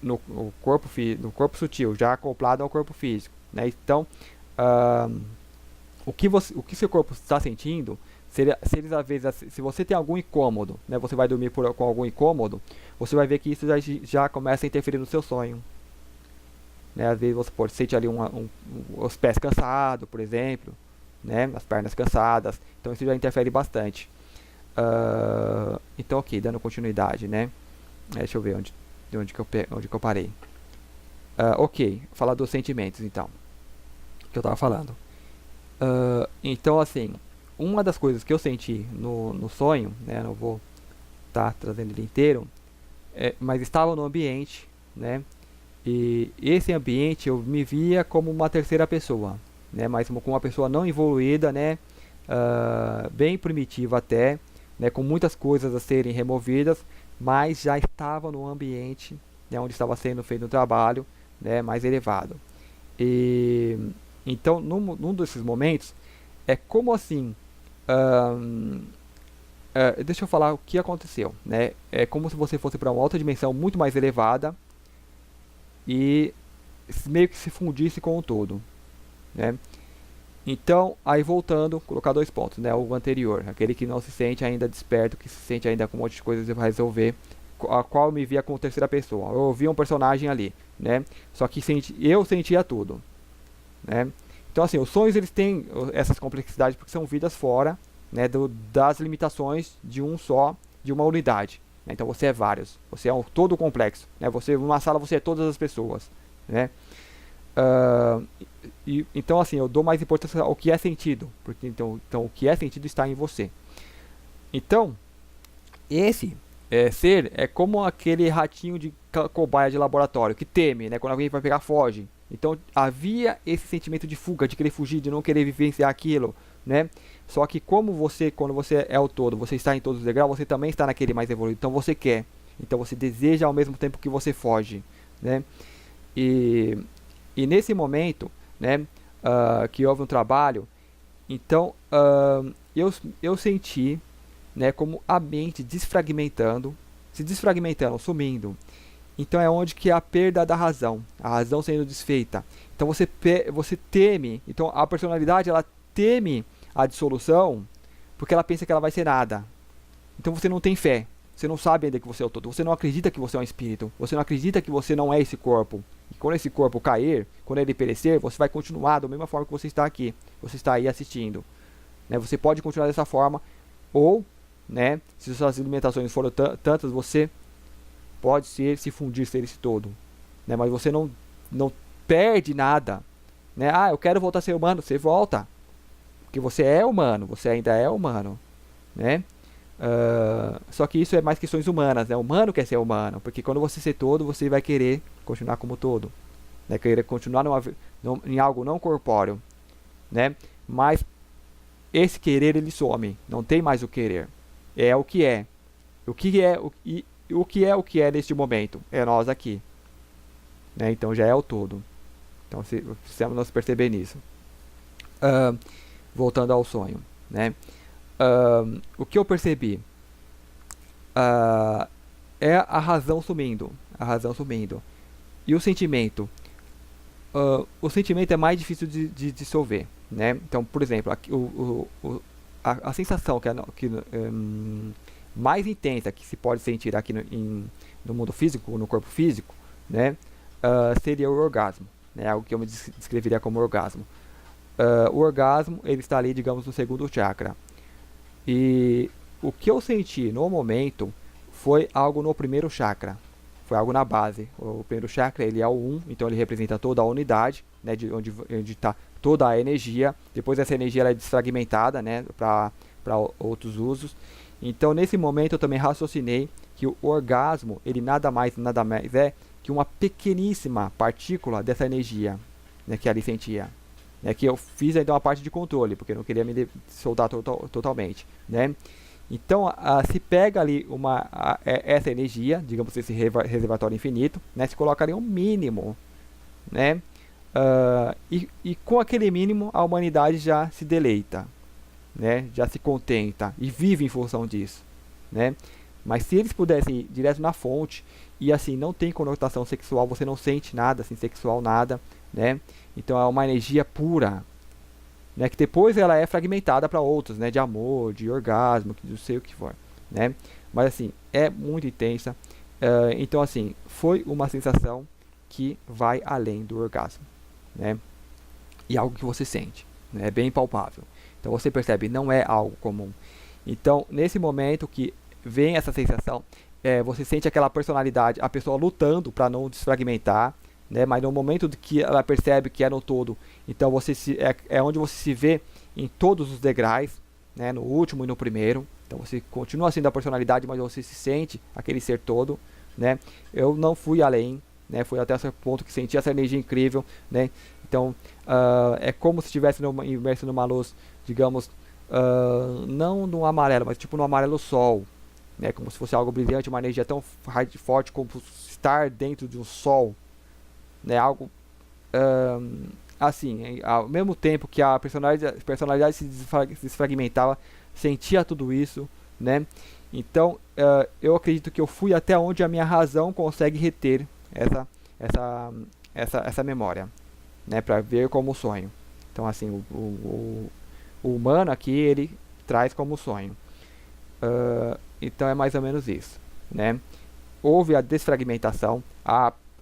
no corpo sutil já acoplado ao corpo físico, né? Então, o que seu corpo está sentindo, se você tem algum incômodo, né, você vai dormir com algum incômodo, você vai ver que isso já começa a interferir no seu sonho, né? Às vezes você pode sentir ali os pés cansados, por exemplo, né, as pernas cansadas, então isso já interfere bastante. Então, ok, dando continuidade, né? Deixa eu ver onde que eu parei. Ok, falar dos sentimentos, então, que eu estava falando. Então, assim, uma das coisas que eu senti no sonho, né, não vou estar trazendo ele inteiro, mas estava no ambiente, né, e esse ambiente eu me via como uma terceira pessoa, né, mas como uma pessoa não evoluída, né, bem primitiva até, né, com muitas coisas a serem removidas, mas já estava no ambiente, né, onde estava sendo feito um trabalho, né, mais elevado. E então, num desses momentos, é como assim, deixa eu falar o que aconteceu, né? É como se você fosse para uma outra dimensão muito mais elevada e meio que se fundisse com o todo, né? Então, aí voltando, colocar dois pontos, né? O anterior, aquele que não se sente ainda desperto, que se sente ainda com um monte de coisas para resolver, a qual eu me via como terceira pessoa. Eu via um personagem ali, né? Só que eu sentia tudo, né? Então, assim, os sonhos eles têm essas complexidades porque são vidas fora, né, das limitações de de uma unidade, né? Então você é vários, você é um todo complexo, né? Você numa sala você é todas as pessoas, né? Então, assim, eu dou mais importância ao que é sentido, porque então o que é sentido está em você. Então, esse ser é como aquele ratinho de cobaia de laboratório que teme, né? Quando alguém vai pegar, foge. Então havia esse sentimento de fuga, de querer fugir, de não querer vivenciar aquilo, né? Só que como quando você é o todo, você está em todos os degraus, você também está naquele mais evoluído. Então você quer, então você deseja ao mesmo tempo que você foge, né? E nesse momento, né, que houve um trabalho, então eu senti, né, como a mente se desfragmentando, sumindo. Então é onde que é a perda da razão, a razão sendo desfeita. Então você teme, então a personalidade ela teme a dissolução, porque ela pensa que ela vai ser nada. Então você não tem fé. Você não sabe ainda que você é o todo. Você não acredita que você é um espírito. Você não acredita que você não é esse corpo. E quando esse corpo cair, quando ele perecer, você vai continuar da mesma forma que você está aqui. Você está aí assistindo. Né? Você pode continuar dessa forma. Ou, né, se suas limitações foram tantas, você pode se fundir, ser esse todo. Né? Mas você não perde nada. Né? Ah, eu quero voltar a ser humano. Você volta. Porque você é humano. Você ainda é humano. Né? Só que isso é mais questões humanas, né? O humano quer ser humano, porque quando você ser todo, você vai querer continuar como todo, né? Querer continuar em algo não corpóreo, né? Mas esse querer ele some, não tem mais o querer, é o que é, o que é neste momento, é nós aqui, né? Então já é o todo, então precisamos nos perceber nisso. Voltando ao sonho, né? O que eu percebi é a razão sumindo, e o sentimento é mais difícil de dissolver, né? Então, por exemplo, aqui, a sensação mais intensa que se pode sentir aqui no mundo físico, no corpo físico, né? Seria o orgasmo, né? Algo que eu me descreveria como orgasmo. O orgasmo ele está ali, digamos, no segundo chakra. E o que eu senti no momento foi algo no primeiro chakra, foi algo na base. O primeiro chakra ele é o 1, então ele representa toda a unidade, né, de onde está toda a energia. Depois essa energia ela é desfragmentada, né, para outros usos. Então nesse momento eu também raciocinei que o orgasmo ele nada mais é que uma pequeníssima partícula dessa energia, né, que ali sentia. Né, que eu fiz ainda uma parte de controle, porque eu não queria me soltar totalmente, né? Então, se pega ali essa energia, digamos esse reservatório infinito, né, se coloca ali um mínimo, né? E com aquele mínimo a humanidade já se deleita, né? Já se contenta e vive em função disso, né? Mas se eles pudessem ir direto na fonte e assim não tem conotação sexual, você não sente nada assim sexual, nada, né? Então é uma energia pura, né, que depois ela é fragmentada para outros, né, de amor, de orgasmo, que não sei o que for, né? Mas assim, é muito intensa. Então assim, foi uma sensação que vai além do orgasmo, né? E algo que você sente, né? É bem palpável. Então você percebe, não é algo comum. Então, nesse momento que vem essa sensação, você sente aquela personalidade, a pessoa lutando para não desfragmentar, né? Mas no momento que ela percebe que é no todo, então é onde você se vê em todos os degraus, né? No último e no primeiro. Então você continua sendo a personalidade, mas você se sente aquele ser todo, né? Eu não fui além, né? Fui até esse ponto que senti essa energia incrível, né? Então é como se estivesse imerso numa luz, digamos, não no amarelo, mas tipo no amarelo sol, né? Como se fosse algo brilhante, uma energia tão forte como estar dentro de um sol. Né, algo assim, ao mesmo tempo que a personalidade se desfragmentava, sentia tudo isso, né? Então eu acredito que eu fui até onde a minha razão consegue reter essa memória, né, para ver como sonho. Então assim, o humano aqui ele traz como sonho. Então é mais ou menos isso, né? Houve a desfragmentação,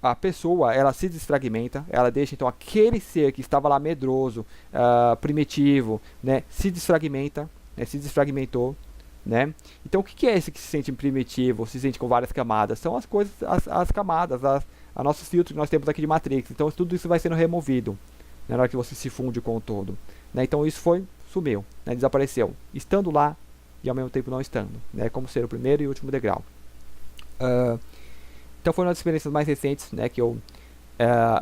a pessoa ela se desfragmenta, ela deixa então aquele ser que estava lá medroso, primitivo, né, se desfragmenta, né, se desfragmentou, né? Então o que é esse que se sente primitivo, se sente com várias camadas? São as coisas, as camadas, a nossos filtros que nós temos aqui de Matrix. Então tudo isso vai sendo removido, né, na hora que você se funde com o todo, né? Então isso sumiu, né, desapareceu, estando lá e ao mesmo tempo não estando, né, como ser o primeiro e último degrau. Então foi uma das experiências mais recentes, né, que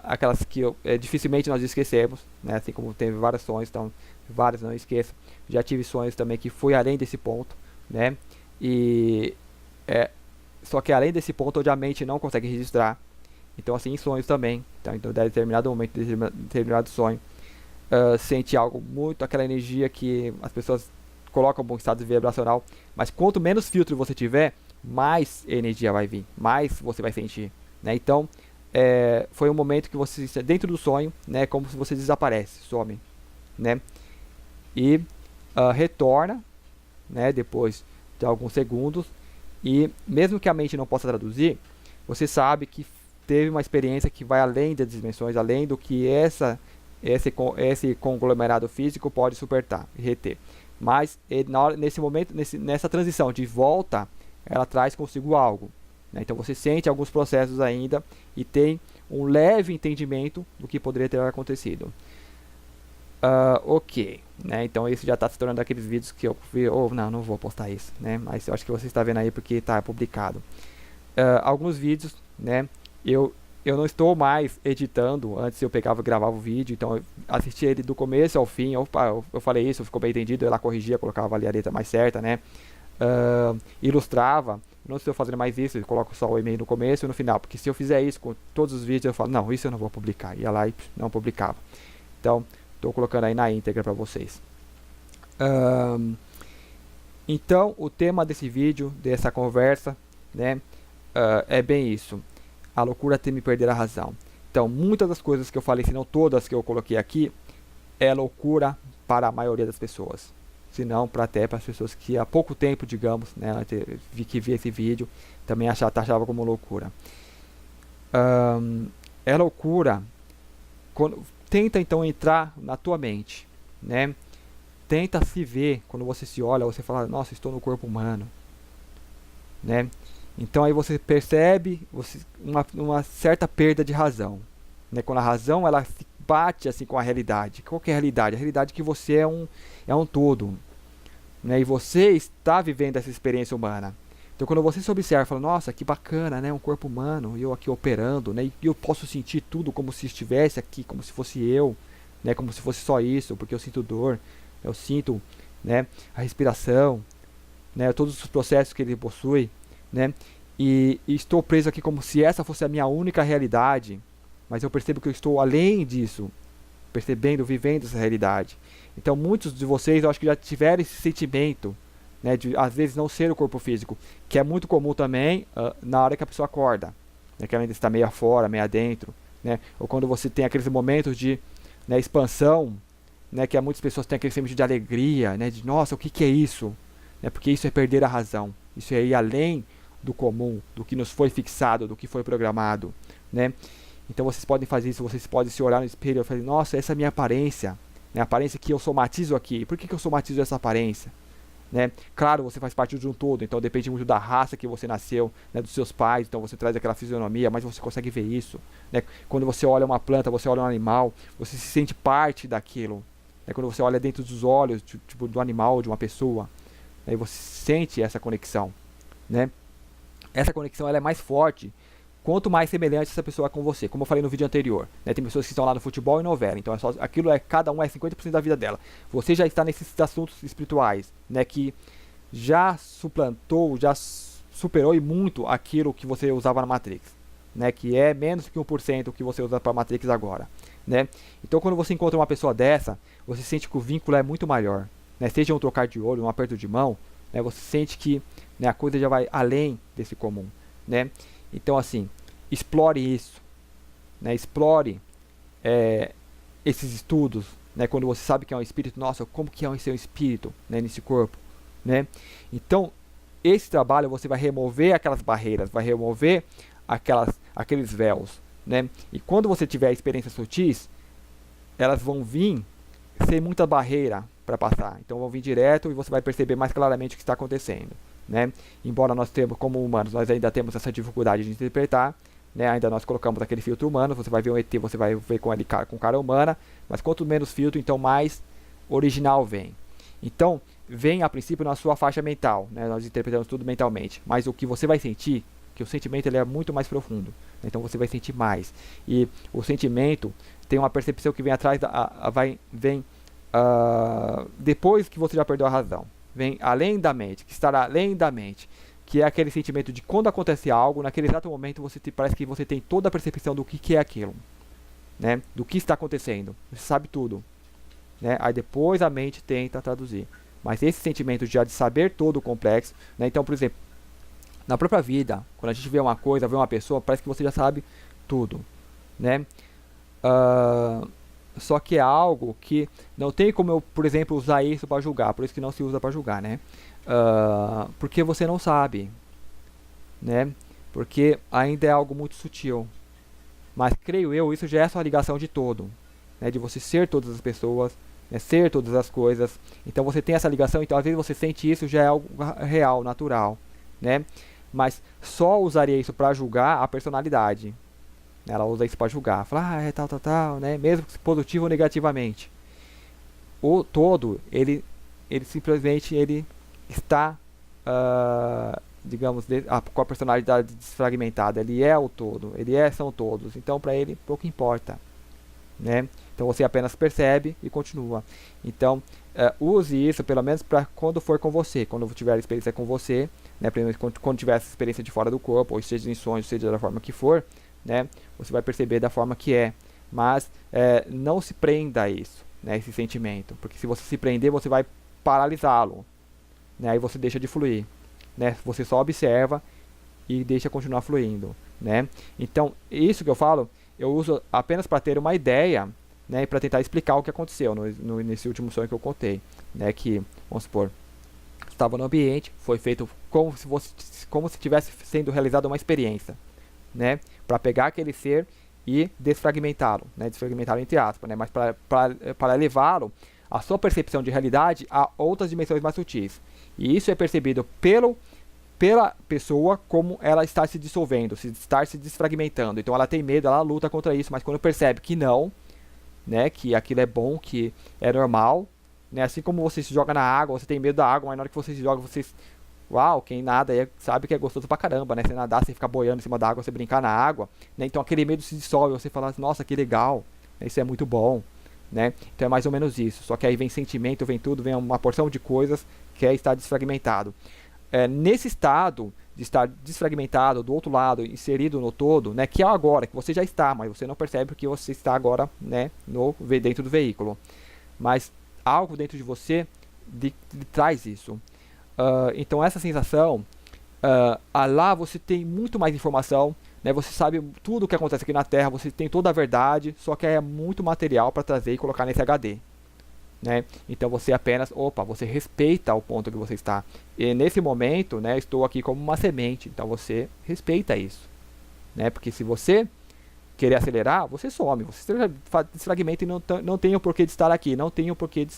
aquelas que dificilmente nós esquecemos, né, assim como teve vários sonhos, então vários não esqueço. Já tive sonhos também que foi além desse ponto, né, e só que além desse ponto onde a mente não consegue registrar. Então assim, em sonhos também, então em determinado momento, determinado sonho, sente algo muito, aquela energia que as pessoas colocam um bom estado vibracional, mas quanto menos filtro você tiver, mais energia vai vir, mais você vai sentir, né? Então foi um momento que você dentro do sonho, né, como se você desaparece, some, né, e retorna, né, depois de alguns segundos, e mesmo que a mente não possa traduzir, você sabe que teve uma experiência que vai além das dimensões, além do que esse conglomerado físico pode suportar e reter. Mas nesse momento, nessa transição de volta, ela traz consigo algo, né? Então você sente alguns processos ainda e tem um leve entendimento do que poderia ter acontecido. Ok, né? Então esse já está se tornando aqueles vídeos que eu vi, não vou postar isso, né? Mas eu acho que você está vendo aí porque está publicado. Alguns vídeos, né? Eu não estou mais editando. Antes eu pegava e gravava o vídeo, então eu assistia ele do começo ao fim. Eu falei isso, ficou bem entendido, eu lá corrigia, colocava ali a letra mais certa, né? Ilustrava. Não estou fazendo mais isso, eu coloco só o e-mail no começo e no final, porque se eu fizer isso com todos os vídeos, eu falo, não, isso eu não vou publicar. Ia lá e não publicava. Então, estou colocando aí na íntegra para vocês. Então, o tema desse vídeo, dessa conversa, né, é bem isso. A loucura teme perder a razão. Então, muitas das coisas que eu falei, se não todas que eu coloquei aqui, é loucura para a maioria das pessoas. Se não, até para as pessoas que há pouco tempo, digamos, né, que vi esse vídeo, também achava como loucura. É loucura quando tenta então entrar na tua mente, né? Tenta se ver, quando você se olha, você fala, nossa, estou no corpo humano, né? Então aí você percebe uma certa perda de razão, né? Quando a razão ela se bate assim com a realidade. Qual que é a realidade? A realidade é que você é um todo, né? E você está vivendo essa experiência humana. Então quando você se observa, fala, nossa, que bacana, né? Um corpo humano, eu aqui operando, né? E eu posso sentir tudo como se estivesse aqui, como se fosse eu, né? Como se fosse só isso, porque eu sinto dor, eu sinto, né, a respiração, né, todos os processos que ele possui, né, e estou preso aqui como se essa fosse a minha única realidade, mas eu percebo que eu estou além disso, percebendo, vivendo essa realidade. Então muitos de vocês, eu acho que já tiveram esse sentimento, né, de às vezes não ser o corpo físico, que é muito comum também na hora que a pessoa acorda, né, que ela ainda está meio fora, meio dentro, né, ou quando você tem aqueles momentos de, né, expansão, né, que muitas pessoas têm aquele sentimento de alegria, né, de nossa, o que é isso? Né, porque isso é perder a razão, isso é ir além do comum, do que nos foi fixado, do que foi programado, né? Então vocês podem fazer isso, vocês podem se olhar no espelho e falar, nossa, essa é a minha aparência, né, a aparência que eu somatizo aqui, por que eu somatizo essa aparência? Né? Claro, você faz parte de um todo, então depende muito da raça que você nasceu, né, dos seus pais, então você traz aquela fisionomia, mas você consegue ver isso, né? Quando você olha uma planta, você olha um animal, você se sente parte daquilo. Quando você olha dentro dos olhos tipo, do animal, de uma pessoa, aí você sente essa conexão, né? Essa conexão ela é mais forte quanto mais semelhante essa pessoa é com você, como eu falei no vídeo anterior, né? Tem pessoas que estão lá no futebol e novela, então aquilo cada um é 50% da vida dela. Você já está nesses assuntos espirituais, né? Que já suplantou, já superou e muito aquilo que você usava na Matrix, né? Que é menos que 1% que você usa para Matrix agora, né? Então quando você encontra uma pessoa dessa, você sente que o vínculo é muito maior, né? Seja um trocar de olho, um aperto de mão, né? Você sente que, né, a coisa já vai além desse comum, né? Então assim, explore isso, né? Explore esses estudos, né? Quando você sabe que é um espírito, nossa, como que é um seu espírito, né, nesse corpo, né? Então esse trabalho você vai remover aquelas barreiras, vai remover aqueles véus, né? E quando você tiver experiências sutis, elas vão vir sem muita barreira para passar. Então vão vir direto e você vai perceber mais claramente o que está acontecendo, né? Embora nós temos, como humanos, nós ainda temos essa dificuldade de interpretar, né? Ainda nós colocamos aquele filtro humano, você vai ver um ET, você vai ver com ele com cara humana, mas quanto menos filtro, então mais original vem. Então, vem a princípio na sua faixa mental, né? Nós interpretamos tudo mentalmente, mas o que você vai sentir, que o sentimento ele é muito mais profundo, então você vai sentir mais. E o sentimento tem uma percepção que vem atrás, depois que você já perdeu a razão, vem além da mente, que estará além da mente, que é aquele sentimento de quando acontece algo, naquele exato momento parece que você tem toda a percepção do que é aquilo, né? Do que está acontecendo, você sabe tudo, né? Aí depois a mente tenta traduzir, mas esse sentimento já de saber todo o complexo, né? Então, por exemplo, na própria vida, quando a gente vê uma coisa, vê uma pessoa, parece que você já sabe tudo, né? Só que é algo que não tem como eu, por exemplo, usar isso para julgar. Por isso que não se usa para julgar, né? Porque você não sabe, né? Porque ainda é algo muito sutil. Mas creio eu, isso já é a sua ligação de todo, né? De você ser todas as pessoas, né? Ser todas as coisas. Então você tem essa ligação, então às vezes você sente isso, já é algo real, natural, né? Mas só usaria isso para julgar a personalidade. Ela usa isso para julgar, fala, é tal, tal, tal, né? Mesmo positivo ou negativamente. O todo, ele simplesmente ele está, digamos, com a personalidade desfragmentada. Ele é o todo, são todos. Então, para ele, pouco importa, né? Então, você apenas percebe e continua. Então, use isso, pelo menos, para quando for com você. Quando tiver experiência com você, né? Quando tiver essa experiência de fora do corpo, ou seja em sonhos, seja da forma que for, né? Você vai perceber da forma que é. Mas, não se prenda a isso, né? Esse sentimento. Porque se você se prender, você vai paralisá-lo, né? Aí você deixa de fluir, né? Você só observa e deixa continuar fluindo, né? Então, isso que eu falo, eu uso apenas para ter uma ideia, né? E para tentar explicar o que aconteceu nesse último sonho que eu contei, né? Que, vamos supor, estava no ambiente, foi feito como se tivesse sendo realizada uma experiência, né? Para pegar aquele ser e desfragmentá-lo, né? Desfragmentá-lo entre aspas, né? Mas para levá-lo a sua percepção de realidade a outras dimensões mais sutis. E isso é percebido pela pessoa como ela está se dissolvendo, está se desfragmentando. Então ela tem medo, ela luta contra isso, mas quando percebe que não, né, que aquilo é bom, que é normal, né, assim como você se joga na água, você tem medo da água, mas na hora que você se joga, você... Uau, quem nada sabe que é gostoso pra caramba, né? Você nadar, você ficar boiando em cima da água, você brincar na água, né? Então aquele medo se dissolve, você fala, nossa, que legal, isso é muito bom, né? Então é mais ou menos isso. Só que aí vem sentimento, vem tudo, vem uma porção de coisas que é estar desfragmentado. Nesse estado de estar desfragmentado, do outro lado, inserido no todo, né? Que é agora, que você já está, mas você não percebe porque você está agora, né? Dentro do veículo. Mas algo dentro de você lhe traz isso. Então essa sensação, lá você tem muito mais informação, né? Você sabe tudo o que acontece aqui na Terra, você tem toda a verdade, só que é muito material para trazer e colocar nesse HD, né? Então você apenas, você respeita o ponto que você está. E nesse momento, né, estou aqui como uma semente, então você respeita isso, né? Porque se você querer acelerar, você some, você se desfragmenta e não tem o porquê de estar aqui, não tem o porquê de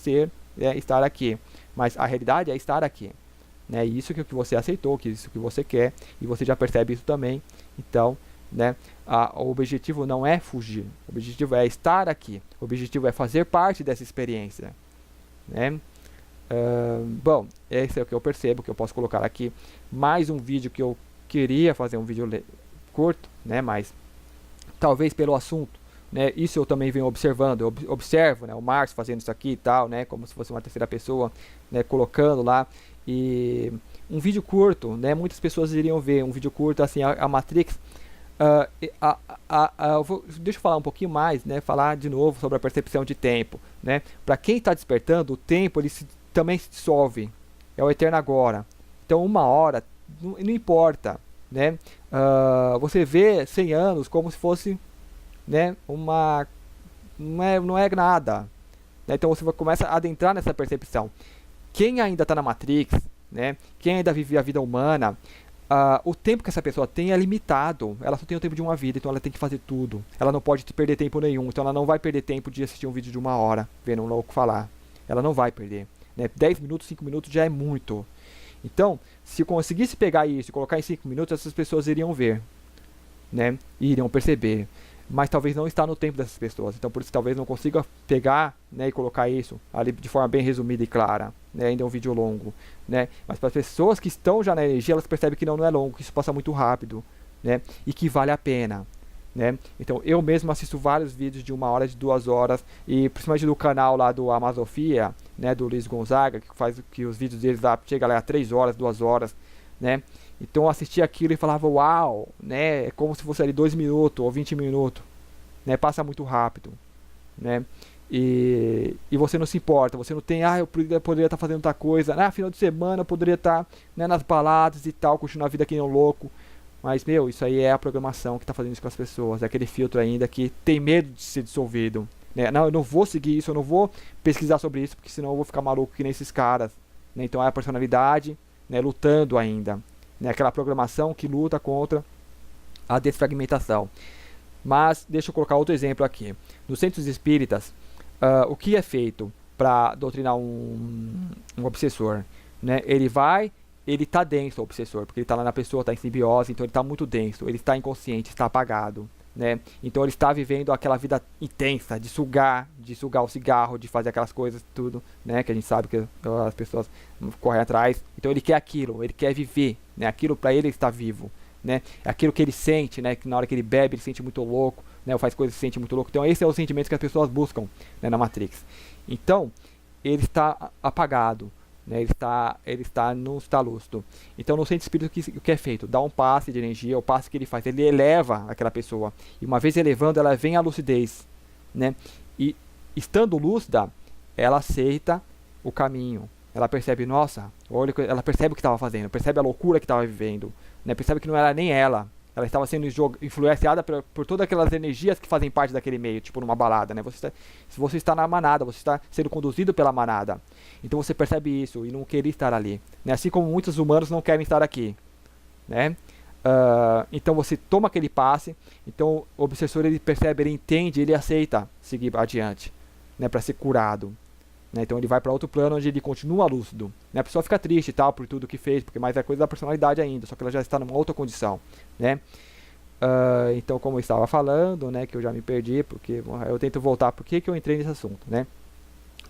estar aqui, mas a realidade é estar aqui, né? Isso que você aceitou, que isso que você quer, e você já percebe isso também. Então, né, o objetivo não é fugir, o objetivo é estar aqui, o objetivo é fazer parte dessa experiência, né? Bom, esse é o que eu percebo, que eu posso colocar aqui. Mais um vídeo que eu queria fazer, um vídeo curto, né, mas talvez pelo assunto, né, isso eu também venho observando, eu observo, né, o Marx fazendo isso aqui e tal, né, como se fosse uma terceira pessoa, né, colocando lá. E um vídeo curto, né, muitas pessoas iriam ver um vídeo curto assim, a Matrix. Deixa eu falar um pouquinho mais, né, falar de novo sobre a percepção de tempo, né. Para quem está despertando, o tempo ele também se dissolve, é o eterno agora. Então uma hora não importa, né. Você vê 100 anos como se fosse, né, não é nada, né. Então você começa a adentrar nessa percepção. Quem ainda está na Matrix, né, quem ainda vive a vida humana, o tempo que essa pessoa tem é limitado. Ela só tem o tempo de uma vida, então ela tem que fazer tudo. Ela não pode perder tempo nenhum, então ela não vai perder tempo de assistir um vídeo de 1 hora, vendo um louco falar. Ela não vai perder, né? 10 minutos, 5 minutos já é muito. Então, se conseguisse pegar isso e colocar em 5 minutos, essas pessoas iriam ver, né? E iriam perceber. Mas talvez não está no tempo dessas pessoas. Então por isso talvez não consiga pegar, né, e colocar isso ali de forma bem resumida e clara, né? Ainda é um vídeo longo, né? Mas para as pessoas que estão já na energia, elas percebem que não é longo, que isso passa muito rápido, né? E que vale a pena, né? Então eu mesmo assisto vários vídeos de 1 hora, de 2 horas, e principalmente do canal lá do Amazofia, né, do Luiz Gonzaga, que faz que os vídeos deles lá chega lá a 3 horas, 2 horas, né? Então eu assistia aquilo e falava, uau, né? É como se fosse ali 2 minutos ou 20 minutos, né? Passa muito rápido, né? E você não se importa, você não tem, eu poderia estar fazendo outra coisa, final de semana eu poderia estar, né, nas baladas e tal, continuar a vida aqui no louco. Mas, isso aí é a programação que está fazendo isso com as pessoas, é aquele filtro ainda que tem medo de ser dissolvido, né? Não, eu não vou seguir isso, eu não vou pesquisar sobre isso, porque senão eu vou ficar maluco que nem esses caras, né? Então é a personalidade, né, lutando ainda, né? Aquela programação que luta contra a desfragmentação. Mas deixa eu colocar outro exemplo aqui. Nos centros espíritas, o que é feito para doutrinar um obsessor, né? Ele está denso, o obsessor, porque ele está lá na pessoa, está em simbiose, então ele está muito denso, ele está inconsciente, está apagado, né? Então ele está vivendo aquela vida intensa de sugar o cigarro, de fazer aquelas coisas tudo, né? Que a gente sabe que as pessoas correm atrás. Então ele quer aquilo, ele quer viver, né? Aquilo para ele está vivo, né? É aquilo que ele sente, né? Que na hora que ele bebe ele se sente muito louco, né? Ou faz coisas que se sente muito louco. Então esse é o sentimento que as pessoas buscam, né? Na Matrix. Então ele está apagado, né? Ele não está lúcido. Então no centro espírita o que é feito? Dá um passe de energia, o passe que ele faz, ele eleva aquela pessoa. E uma vez elevando, ela vem à lucidez, né? E estando lúcida, ela aceita o caminho. Ela percebe, nossa, olha, ela percebe o que estava fazendo, percebe a loucura que estava vivendo, né? Percebe que não era nem ela. Ela estava sendo influenciada por todas aquelas energias que fazem parte daquele meio, tipo numa balada, né? Se você está na manada, você está sendo conduzido pela manada. Então você percebe isso e não queria estar ali, né? Assim como muitos humanos não querem estar aqui, né? Então você toma aquele passe, então o obsessor ele percebe, ele entende, ele aceita seguir adiante, né? Para ser curado. Né? Então ele vai para outro plano onde ele continua lúcido, né? A pessoa fica triste e tal por tudo que fez, porque mais é coisa da personalidade ainda, só que ela já está numa outra condição, né? Então como eu estava falando, né, que eu já me perdi, porque eu tento voltar, por que eu entrei nesse assunto, né?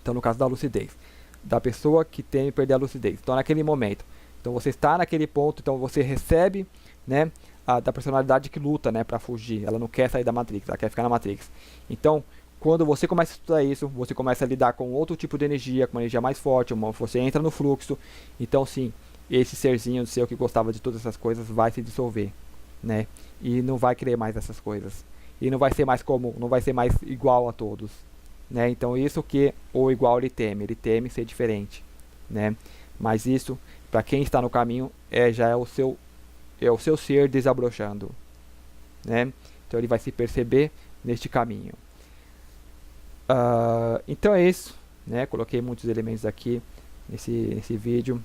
Então no caso da lucidez, da pessoa que teme perder a lucidez, então naquele momento, então você está naquele ponto, então você recebe, né, da personalidade que luta, né, para fugir, ela não quer sair da Matrix, ela quer ficar na Matrix. Então quando você começa a estudar isso, você começa a lidar com outro tipo de energia, com uma energia mais forte, você entra no fluxo. Então sim, esse serzinho seu que gostava de todas essas coisas vai se dissolver, né? E não vai querer mais essas coisas. E não vai ser mais comum, não vai ser mais igual a todos, né? Então isso que o igual ele teme ser diferente, né? Mas isso, para quem está no caminho, já é o seu ser desabrochando, né? Então ele vai se perceber neste caminho. Então é isso, né? Coloquei muitos elementos aqui nesse vídeo.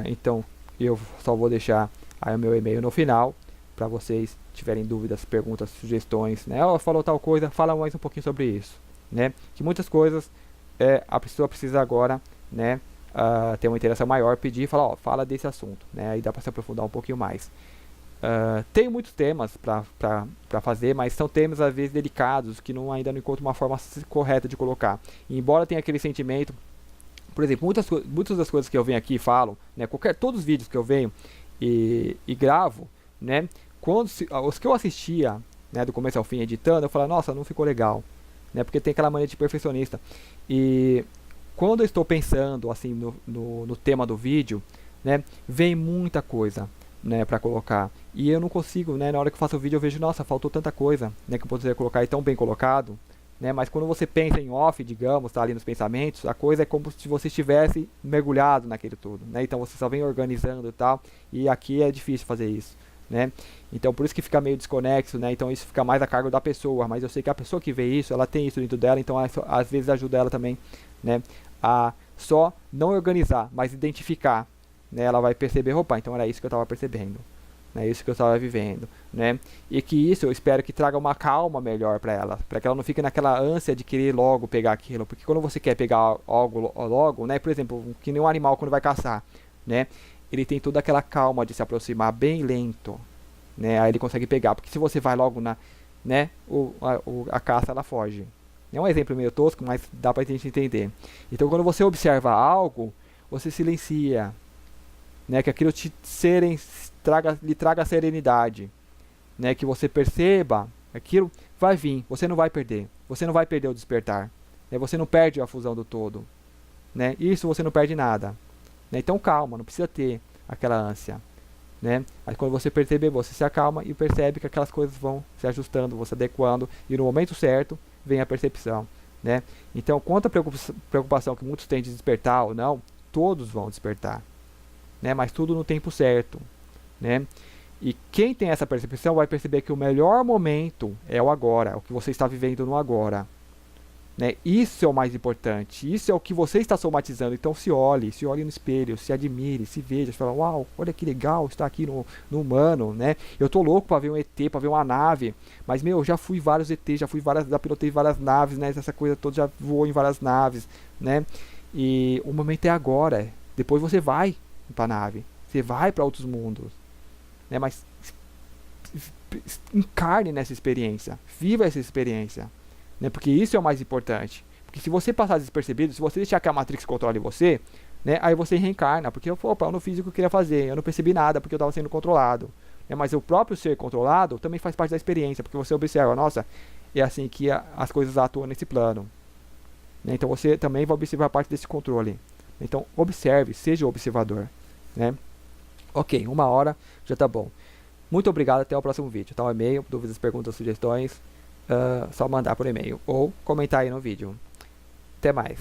Então eu só vou deixar aí o meu e-mail no final para vocês tiverem dúvidas, perguntas, sugestões, né? Falou tal coisa, fala mais um pouquinho sobre isso, né? Que muitas coisas a pessoa precisa agora, né? Ter uma interação maior, pedir e falar, fala desse assunto, né? Aí dá para se aprofundar um pouquinho mais. Tem muitos temas para fazer, mas são temas às vezes delicados que ainda não encontram uma forma correta de colocar. E embora tenha aquele sentimento, por exemplo, muitas das coisas que eu venho aqui e falo, né, todos os vídeos que eu venho e gravo, né, os que eu assistia, né, do começo ao fim editando, eu falo, nossa, não ficou legal, né, porque tem aquela mania de perfeccionista. E quando eu estou pensando assim no tema do vídeo, né, vem muita coisa, né, para colocar, e eu não consigo, né, na hora que eu faço o vídeo eu vejo, nossa, faltou tanta coisa, né, que eu poderia colocar e tão bem colocado, né, mas quando você pensa em off, digamos, tá ali nos pensamentos, a coisa é como se você estivesse mergulhado naquele tudo, né, então você só vem organizando e tal, e aqui é difícil fazer isso, né, então por isso que fica meio desconexo, né, então isso fica mais a cargo da pessoa, mas eu sei que a pessoa que vê isso, ela tem isso dentro dela, então às vezes ajuda ela também, né, a só não organizar, mas identificar, né, ela vai perceber, opa, então era isso que eu estava percebendo, né, isso que eu estava vivendo, né, e que isso eu espero que traga uma calma melhor para que ela não fique naquela ânsia de querer logo pegar aquilo, porque quando você quer pegar algo logo, né, por exemplo, que nem um animal quando vai caçar, né, ele tem toda aquela calma de se aproximar bem lento, né, aí ele consegue pegar, porque se você vai logo né, a caça ela foge. É um exemplo meio tosco, mas dá pra gente entender. Então quando você observa algo, você silencia, né, que aquilo lhe traga serenidade, né, que você perceba, aquilo vai vir, você não vai perder o despertar, né, você não perde a fusão do todo, né, isso você não perde nada, né, então calma, não precisa ter aquela ânsia, né, aí quando você perceber, você se acalma e percebe que aquelas coisas vão se ajustando, vão se adequando, e no momento certo vem a percepção, né, então quanto à preocupação que muitos têm de despertar ou não, todos vão despertar, né, mas tudo no tempo certo, né, E quem tem essa percepção vai perceber que o melhor momento é o agora, o que você está vivendo no agora. Né? Isso é o mais importante, isso é o que você está somatizando. Então se olhe no espelho, se admire, se veja, se fala, uau, olha que legal estar aqui no humano, né? Eu tô louco para ver um ET, para ver uma nave, mas meu, já fui vários ETs, já pilotei várias naves, né? Essa coisa toda, já voou em várias naves, né? E o momento é agora. Depois você vai para a nave, você vai para outros mundos, né? Mas encarne nessa experiência, viva essa experiência. Né? Porque isso é o mais importante. Porque se você passar despercebido, se você deixar que a Matrix controle você, né, aí você reencarna. Porque opa, eu não fiz o que eu queria fazer, eu não percebi nada porque eu estava sendo controlado. Né? Mas o próprio ser controlado também faz parte da experiência, porque você observa, nossa, é assim que as coisas atuam nesse plano. Né? Então você também vai observar parte desse controle. Então observe, seja o observador. Né? Ok, 1 hora já tá bom. Muito obrigado, até o próximo vídeo. Tá, um e-mail, dúvidas, perguntas, sugestões. Só mandar por e-mail ou comentar aí no vídeo. Até mais.